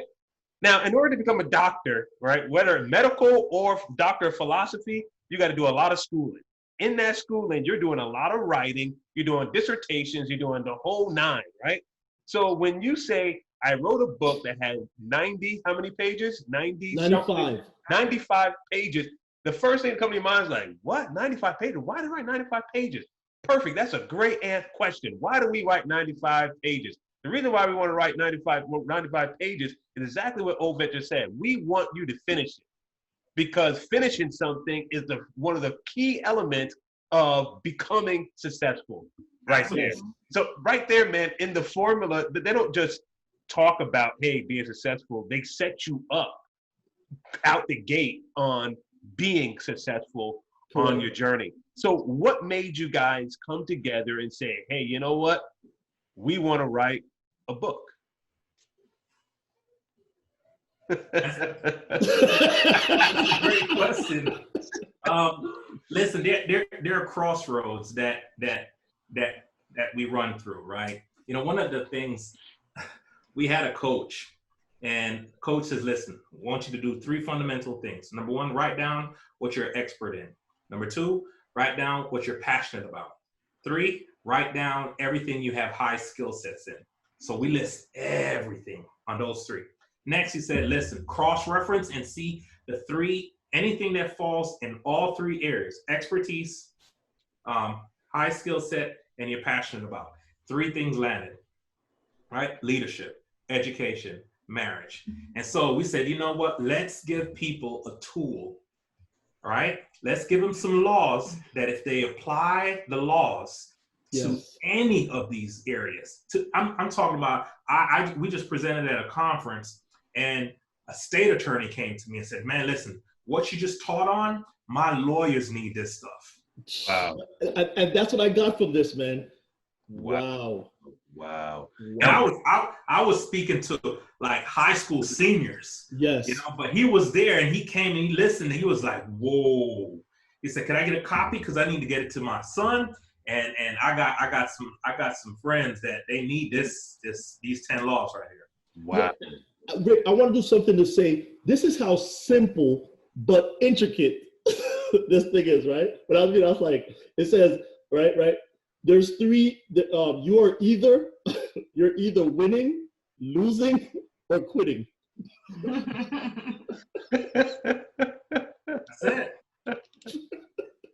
Now, in order to become a doctor, right, whether medical or doctor of philosophy, you got to do a lot of schooling. In that schooling, you're doing a lot of writing, you're doing dissertations, you're doing the whole nine, right? So when you say, I wrote a book that had 90, how many pages? 95 pages. The first thing that comes to your mind is like, what? 95 pages? Why did I write 95 pages? Perfect. That's a great question. Why do we write 95 pages? The reason why we want to write 95 pages is exactly what Ovett just said. We want you to finish it, because finishing something is one of the key elements of becoming successful. Right there. So right there, man, in the formula, they don't just talk about, hey, being successful. They set you up out the gate on being successful on your journey. So what made you guys come together and say, hey, you know what? We want to write a book. That's a great question. Listen, there are crossroads that we run through, right? You know, one of the things, we had a coach, and coach says, listen, I want you to do 3 fundamental things. Number 1, write down what you're expert in. Number 2, write down what you're passionate about. 3, write down everything you have high skill sets in. So we list everything on those 3. Next, he said, listen, cross-reference and see the 3, anything that falls in all 3 areas: expertise, high skill set, and you're passionate about. 3 things landed, right? Leadership, education, marriage. And so we said, you know what? Let's give people a tool, all right? Let's give them some laws that if they apply the laws to any of these areas, I'm talking about, we just presented at a conference, and a state attorney came to me and said, man, listen, what you just taught on, my lawyers need this stuff. Wow. And that's what I got from this, man. Wow. And I was speaking to like high school seniors. Yes. You know, but he was there and he came and he listened and he was like, whoa. He said, can I get a copy? Because I need to get it to my son. And I got some friends that they need these 10 laws right here. Wow. Rick, I want to do something to say, this is how simple but intricate this thing is, right? When I was reading, I was like, it says, right? There's 3, you're either winning, losing, or quitting. That's it.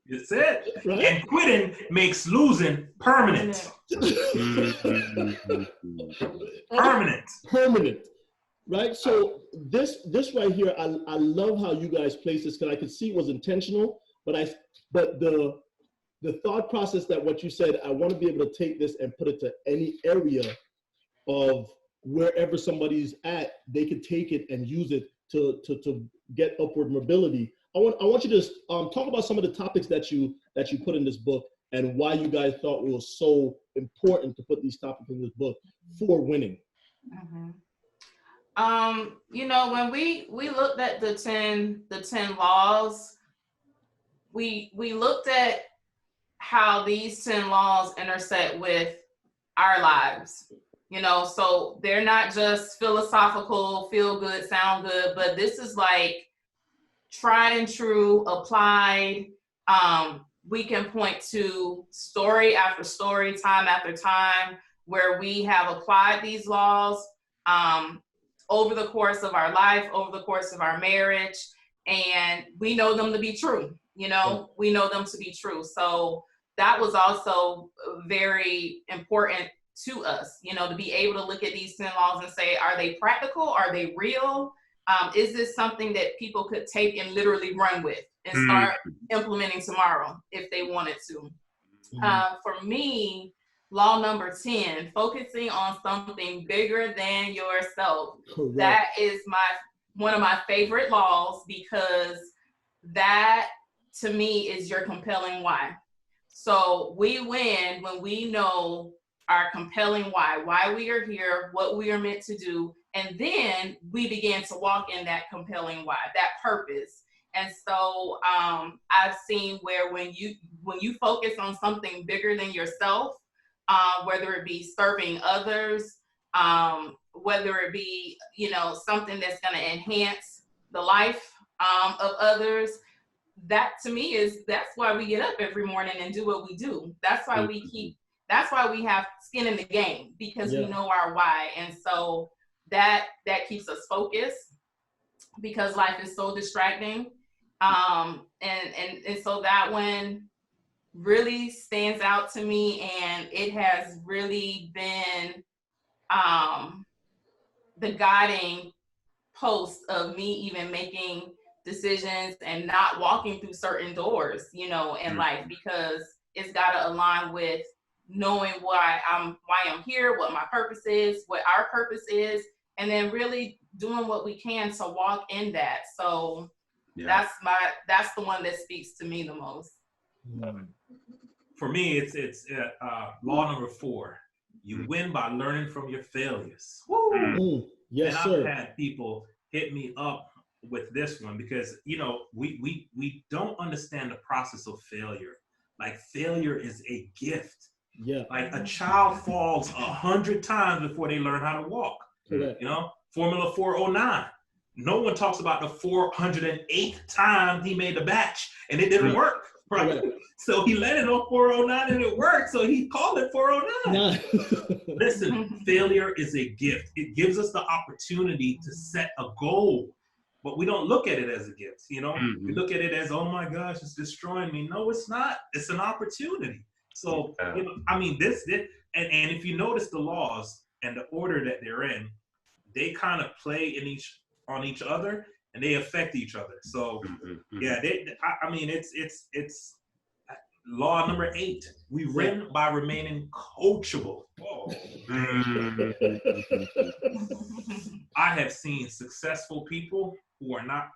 That's it. Right? And quitting makes losing permanent. Permanent. Right? So this right here, I love how you guys placed this, because I could see it was intentional, but the thought process that what you said, I want to be able to take this and put it to any area of wherever somebody's at, they could take it and use it to get upward mobility. I want you to just talk about some of the topics that you put in this book and why you guys thought it was so important to put these topics in this book for winning. Mm-hmm. You know, when we looked at the 10 laws, we looked at how these 10 laws intersect with our lives. You know, so they're not just philosophical, feel good, sound good, but this is like tried and true, applied. We can point to story after story, time after time, where we have applied these laws over the course of our life, over the course of our marriage, and we know them to be true. You know, we know them to be true. So that was also very important to us, you know, to be able to look at these 10 laws and say, are they practical? Are they real? Is this something that people could take and literally run with and start implementing tomorrow if they wanted to? For me, law number 10, focusing on something bigger than yourself. Correct. That is one of my favorite laws, because that to me is your compelling why. So we win when we know our compelling why we are here, what we are meant to do, and then we begin to walk in that compelling why, that purpose. And so I've seen where when you focus on something bigger than yourself, whether it be serving others, whether it be, something that's going to enhance the life of others, that to me that's why we get up every morning and do what we do. That's why that's why we have skin in the game, because we know our why. And so that keeps us focused, because life is so distracting. And so that one really stands out to me, and it has really been the guiding post of me even making decisions and not walking through certain doors, in life, because it's got to align with knowing why I'm here, what my purpose is, what our purpose is, and then really doing what we can to walk in that. So that's the one that speaks to me the most. For me, it's law number 4. You win by learning from your failures. Yes, and sir. I've had people hit me up with this one because, we don't understand the process of failure. Like, failure is a gift. Yeah. Like, a child falls 100 times before they learn how to walk. Correct. Formula 409. No one talks about the 408th time he made the batch and it didn't work. Right? So he let it on 409 and it worked. So he called it 409. Listen, failure is a gift. It gives us the opportunity to set a goal, but we don't look at it as a gift. We look at it as, oh my gosh, it's destroying me. No, it's not. It's an opportunity. So, this, and if you notice the laws and the order that they're in, they kind of play on each other and they affect each other. So it's law number 8. We win by remaining coachable. I have seen successful people who are not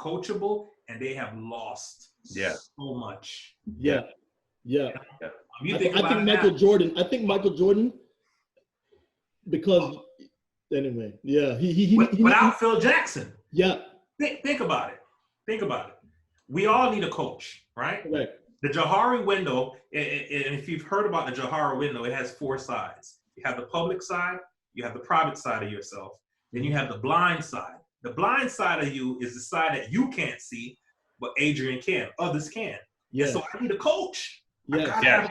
coachable and they have lost so much. Yeah. You I think Michael Jordan, because anyway, he without Phil Jackson. Yeah. Think about it. We all need a coach, right? Right. The Johari window, and if you've heard about the Johari window, it has 4 sides. You have the public side, you have the private side of yourself, then you have the blind side. The blind side of you is the side that you can't see, but Adrianne can. Others can. Yeah. So I need a coach. Yeah.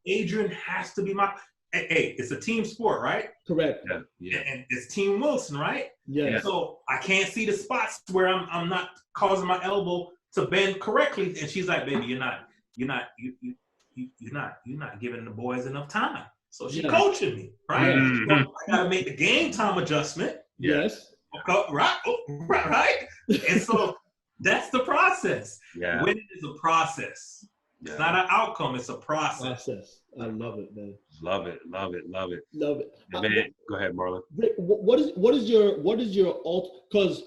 Adrianne has to be my. Hey, it's a team sport, right? Correct. Yeah. And it's Team Wilson, right? Yeah. So I can't see the spots where I'm not causing my elbow to bend correctly. And she's like, baby, you're not giving the boys enough time. So she's coaching me, right? So I gotta make the game time adjustment. Yes. Right. And so that's the process. Yeah. Winning is a process. It's not an outcome, it's a process. I love it, man. Love it. Man, Go ahead, Marlon. Rick, what is your because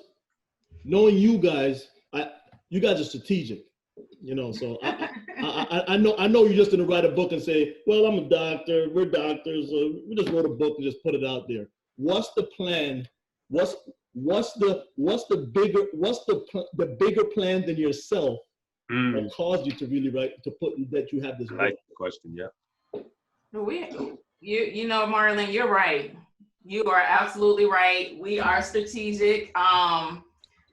knowing you guys, you guys are strategic, so I know you just didn't write a book and say, well, I'm a doctor, we're doctors, we just wrote a book and just put it out there. What's the plan? What's the bigger plan than yourself that caused you to really write, to put that you have this book? I like the question, yeah. Marlon, you're right. You are absolutely right. We are strategic.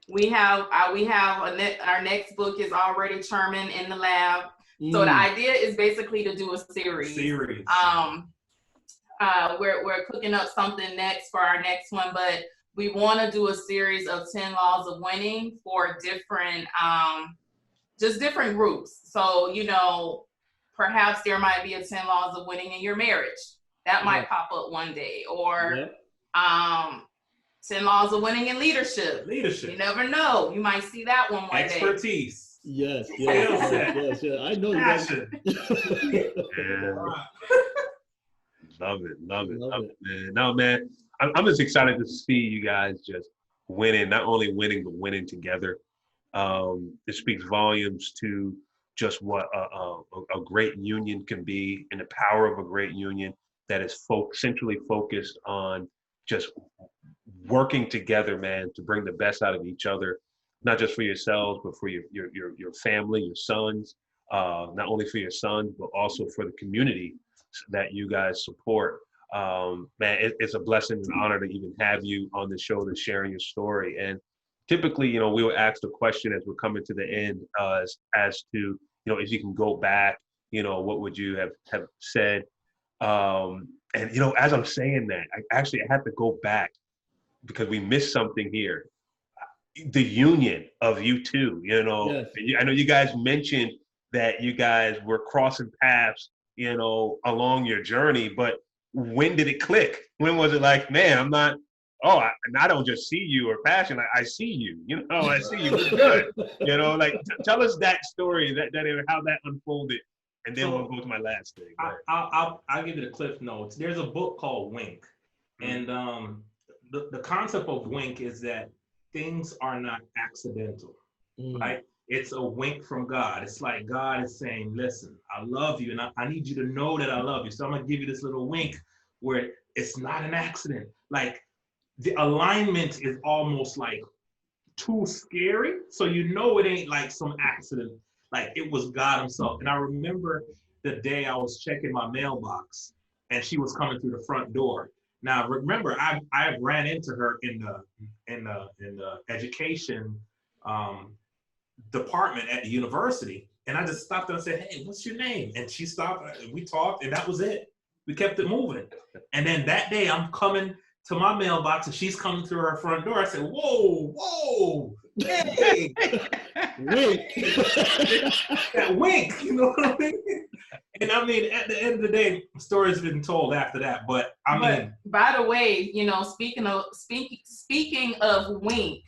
We have our next book is already churning in the lab. So the idea is basically to do a series. We're cooking up something next for our next one, but we want to do a series of 10 laws of winning for different, just different groups. So, perhaps there might be a 10 laws of winning in your marriage. That might pop up one day. Or 10 Laws of Winning in Leadership. Leadership. You never know. You might see that one day. Expertise. Yes. I know you guys. Yeah. Love it, man. No, man, I'm just excited to see you guys just winning, not only winning, but winning together. It speaks volumes to just what a great union can be, and the power of a great union that is centrally focused on just working together, man, to bring the best out of each other, not just for yourselves, but for your family, your sons, not only for your sons, but also for the community that you guys support. Man, it's a blessing and honor to even have you on the show to sharing your story. And typically, we will ask the question as we're coming to the end, as to, if you can go back, what would you have said? And, as I'm saying that, I have to go back because we missed something here. The union of you two, Yes. I know you guys mentioned that you guys were crossing paths, along your journey, but when did it click? When was it like, man, I don't just see you or passion, I see you, I see you, it's good. Tell us that story, that how that unfolded, and then we'll go to my last thing. I'll give you the cliff notes. There's a book called Wink, and the concept of wink is that things are not accidental, right? It's a wink from God. It's like God is saying, listen, I love you, and I need you to know that I love you. So I'm gonna give you this little wink where it's not an accident. Like the alignment is almost like too scary. So it ain't like some accident. Like it was God himself. And I remember the day I was checking my mailbox and she was coming through the front door. Now, remember, I ran into her in the education department at the university, and I just stopped her and said, "Hey, what's your name?" And she stopped, and we talked, and that was it. We kept it moving. And then that day, I'm coming to my mailbox, and she's coming through her front door. I said, "Whoa, hey, Wink." that wink," you know what I mean? And I mean, at the end of the day, stories been told after that. But by the way, speaking of wink,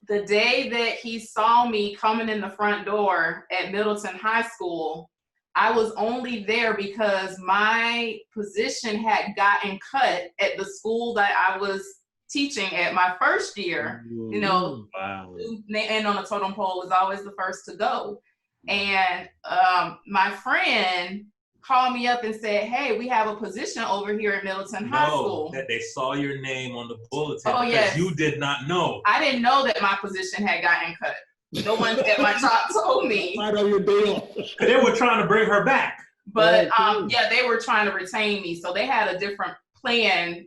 the day that he saw me coming in the front door at Middleton High School, I was only there because my position had gotten cut at the school that I was teaching at my first year. Wow. And on the totem pole was always the first to go. And my friend called me up and said, "Hey, we have a position over here at Middleton High School." That they saw your name on the bulletin. Oh, yes. You did not know. I didn't know that my position had gotten cut. No one at my job told me. Right on your day off. They were trying to bring her back. But they were trying to retain me. So they had a different plan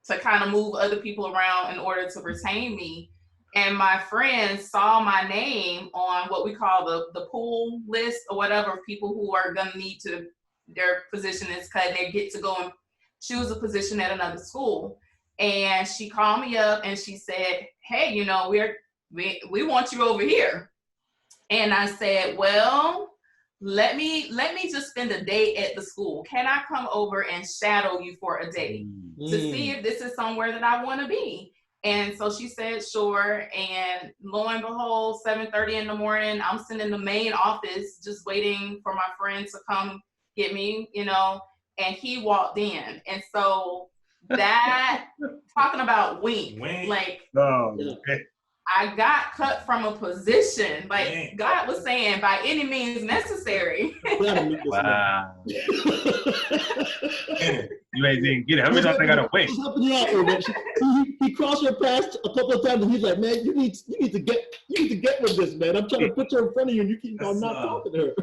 to kind of move other people around in order to retain me. And my friend saw my name on what we call the pool list or whatever of people who are going to need to, their position is cut and they get to go and choose a position at another school. And she called me up and she said, "Hey, we want you over here." And I said, "Well, let me just spend a day at the school. Can I come over and shadow you for a day to see if this is somewhere that I want to be?" And so she said, "Sure." And lo and behold, 7:30 in the morning, I'm sitting in the main office just waiting for my friend to come get me, and he walked in. And so that, talking about wink. Like, I got cut from a position, like God was saying, by any means necessary. Wow. You ain't didn't get it. How many times I gotta wait? He crossed your path a couple of times, and he's like, "Man, you need to get with this, man. I'm trying to put her in front of you, and you keep on not talking to her."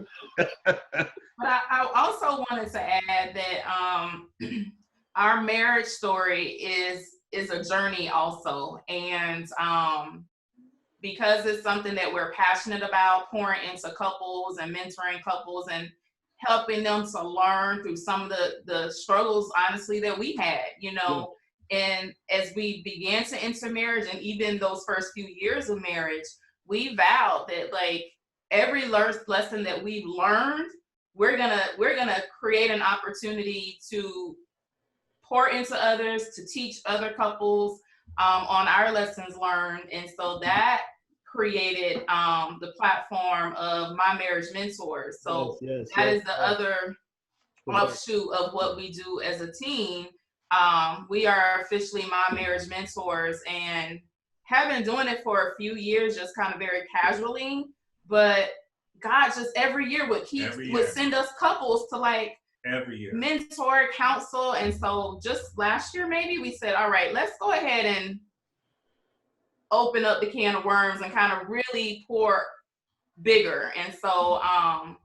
But I also wanted to add that our marriage story is a journey also, and because it's something that we're passionate about, pouring into couples and mentoring couples and helping them to learn through some of the struggles, honestly, that we had, and as we began to enter marriage, and even those first few years of marriage, we vowed that, like, every lesson that we've learned, we're gonna create an opportunity to pour into others, to teach other couples, on our lessons learned. And so that created the platform of My Marriage Mentors. So that is the other offshoot of what we do as a team. We are officially My Marriage Mentors and have been doing it for a few years, just kind of very casually. But God just every year would send us couples to like every year mentor, counsel. And so just last year, maybe we said, all right, let's go ahead and open up the can of worms and kind of really pour bigger. And so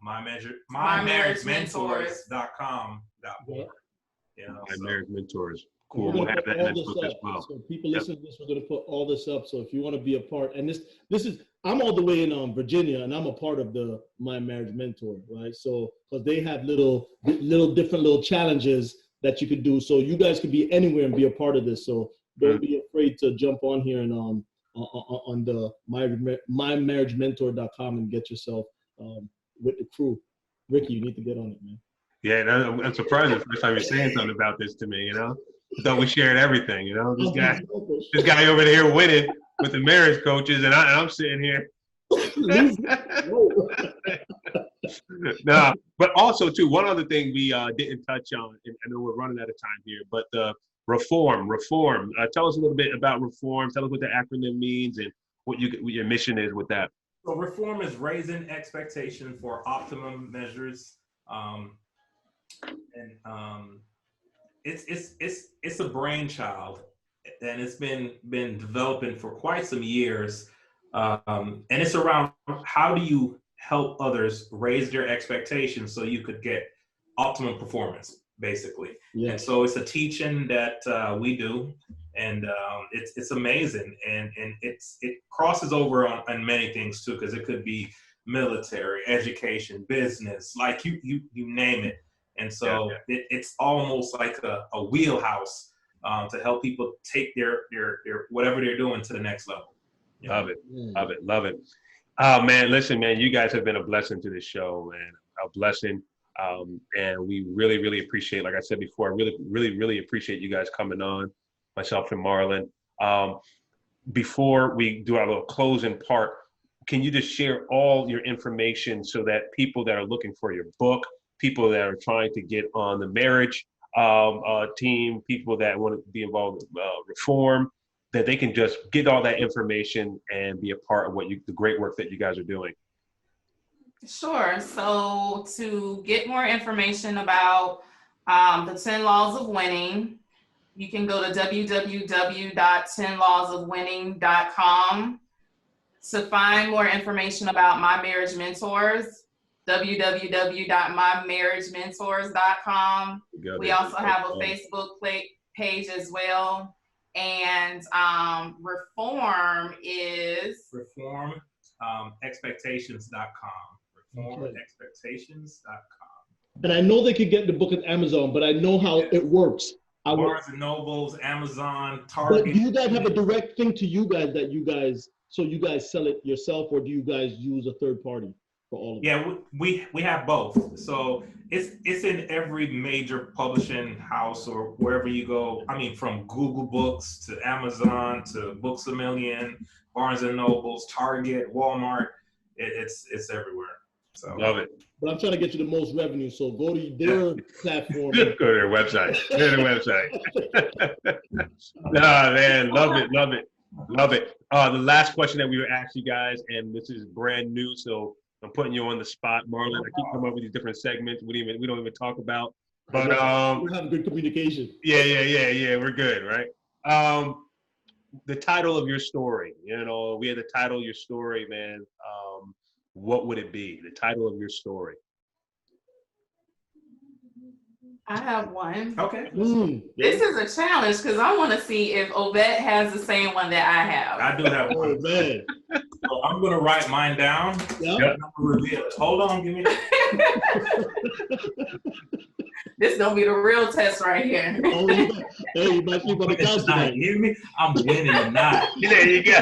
mymarriagementors.com. You know, My Marriage Mentors. Cool. We'll have that in the book as well. So people listening to this, we're going to put all this up. So if you want to be a part, and this is, I'm all the way in Virginia, and I'm a part of the My Marriage Mentor, right? So because they have little different challenges that you could do. So you guys could be anywhere and be a part of this. So don't be afraid to jump on here and on the mymarriagementor.com and get yourself with the crew. Ricky, you need to get on it, man. Yeah, I'm surprised the first time you're saying something about this to me, you know? I thought we shared everything, you know? This guy over there winning with the marriage coaches, and I'm sitting here. No, but also, too, one other thing we didn't touch on, and I know we're running out of time here, but the Reform. Tell us a little bit about Reform. Tell us what the acronym means and what your mission is with that. So Reform is raising expectation for optimum measures. It's a brainchild, and it's been developing for quite some years, and it's around how do you help others raise their expectations so you could get optimum performance, basically. And so it's a teaching that we do, and it's amazing, and it crosses over on many things too, because it could be military, education, business, like you name it. And so it's almost like a wheelhouse to help people take their whatever they're doing to the next level. Love it. Oh man, listen, man, you guys have been a blessing to this show, man. A blessing. And we really, really appreciate, like I said before, I really, really, really appreciate you guys coming on, myself and Marlon. Before we do our little closing part, can you just share all your information so that people that are looking for your book, people that are trying to get on the marriage team, people that want to be involved in Reform, that they can just get all that information and be a part of the great work that you guys are doing? Sure. So to get more information about the 10 Laws of Winning, you can go to www.10lawsofwinning.com. To find more information about My Marriage Mentors, www.mymarriagementors.com. We also have a Facebook page as well. And Reform is reformexpectations.com. Reformexpectations.com. And I know they could get the book at Amazon, but I know how it works. Barnes and Nobles, Amazon, Target. But do you guys have a direct thing to you guys that you guys sell it yourself, or do you guys use a third party for all of it? Yeah, we have both. So it's in every major publishing house or wherever you go. I mean, from Google Books to Amazon to Books A Million, Barnes and Nobles, Target, Walmart. It's everywhere. So love it. But I'm trying to get you the most revenue, so go to their platform. Go to their website. Nah, man, love it. The last question that we would ask you guys, and this is brand new, so I'm putting you on the spot, Marlon. I keep coming up with these different segments we don't even talk about. But we're having good communication. Yeah. We're good, right? The title of your story. You know, we had the title of your story, man. What would it be? The title of your story. I have one. Okay. This is a challenge because I want to see if Ovett has the same one that I have. I do have one. Oh, man. So I'm going to write mine down. Yeah. And I'm gonna reveal it. Hold on, give me that. This is going to be the real test right here. Oh, hey, you might sleep on the couch tonight. You hear me? I'm winning tonight. There you go.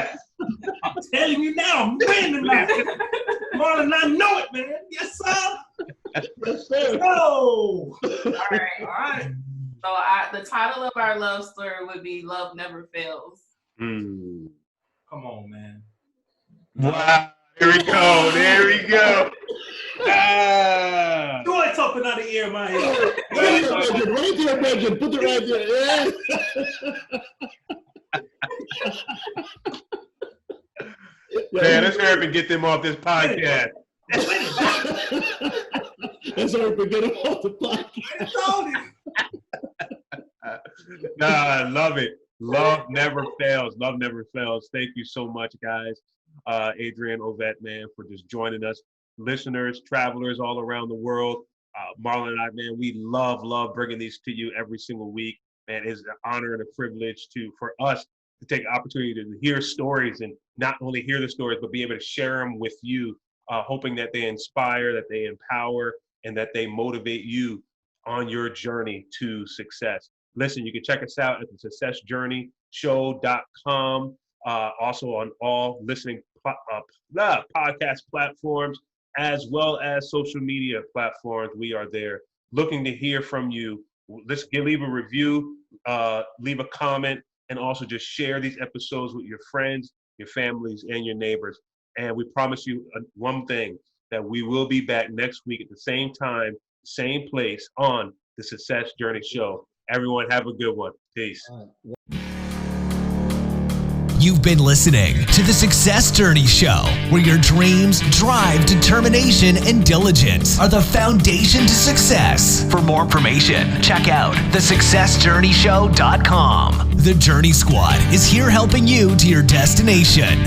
I'm telling you now, I'm winning tonight. Marlon, I know it, man. Yes, sir. Yes, sir. Go. All right. All right. So the title of our love story would be Love Never Fails. Mm. Come on, man. Wow. There we go. There we go. Do I talking out of the ear, my head? Right there, Benjamin. Put it right there. Yeah. Man, let's hurry up and get them off this podcast. Let's hurry up and get them off the podcast. Nah, I love it. Love never fails. Love never fails. Thank you so much, guys. Adrianne, Ovett, man, for just joining us. Listeners, travelers all around the world. Marlon and I, man, we love bringing these to you every single week. Man, it's an honor and a privilege for us to take the opportunity to hear stories, and not only hear the stories, but be able to share them with you, hoping that they inspire, that they empower, and that they motivate you on your journey to success. Listen, you can check us out at the successjourneyshow.com, also on all listening podcast platforms, as well as social media platforms. We are there looking to hear from you. Let's leave a review, leave a comment, and also just share these episodes with your friends, your families, and your neighbors. And we promise you one thing, that we will be back next week at the same time, same place on the Success Journey Show. Everyone have a good one. Peace. You've been listening to the Success Journey Show, where your dreams, drive, determination, and diligence are the foundation to success. For more information, check out thesuccessjourneyshow.com. The Journey Squad is here helping you to your destination.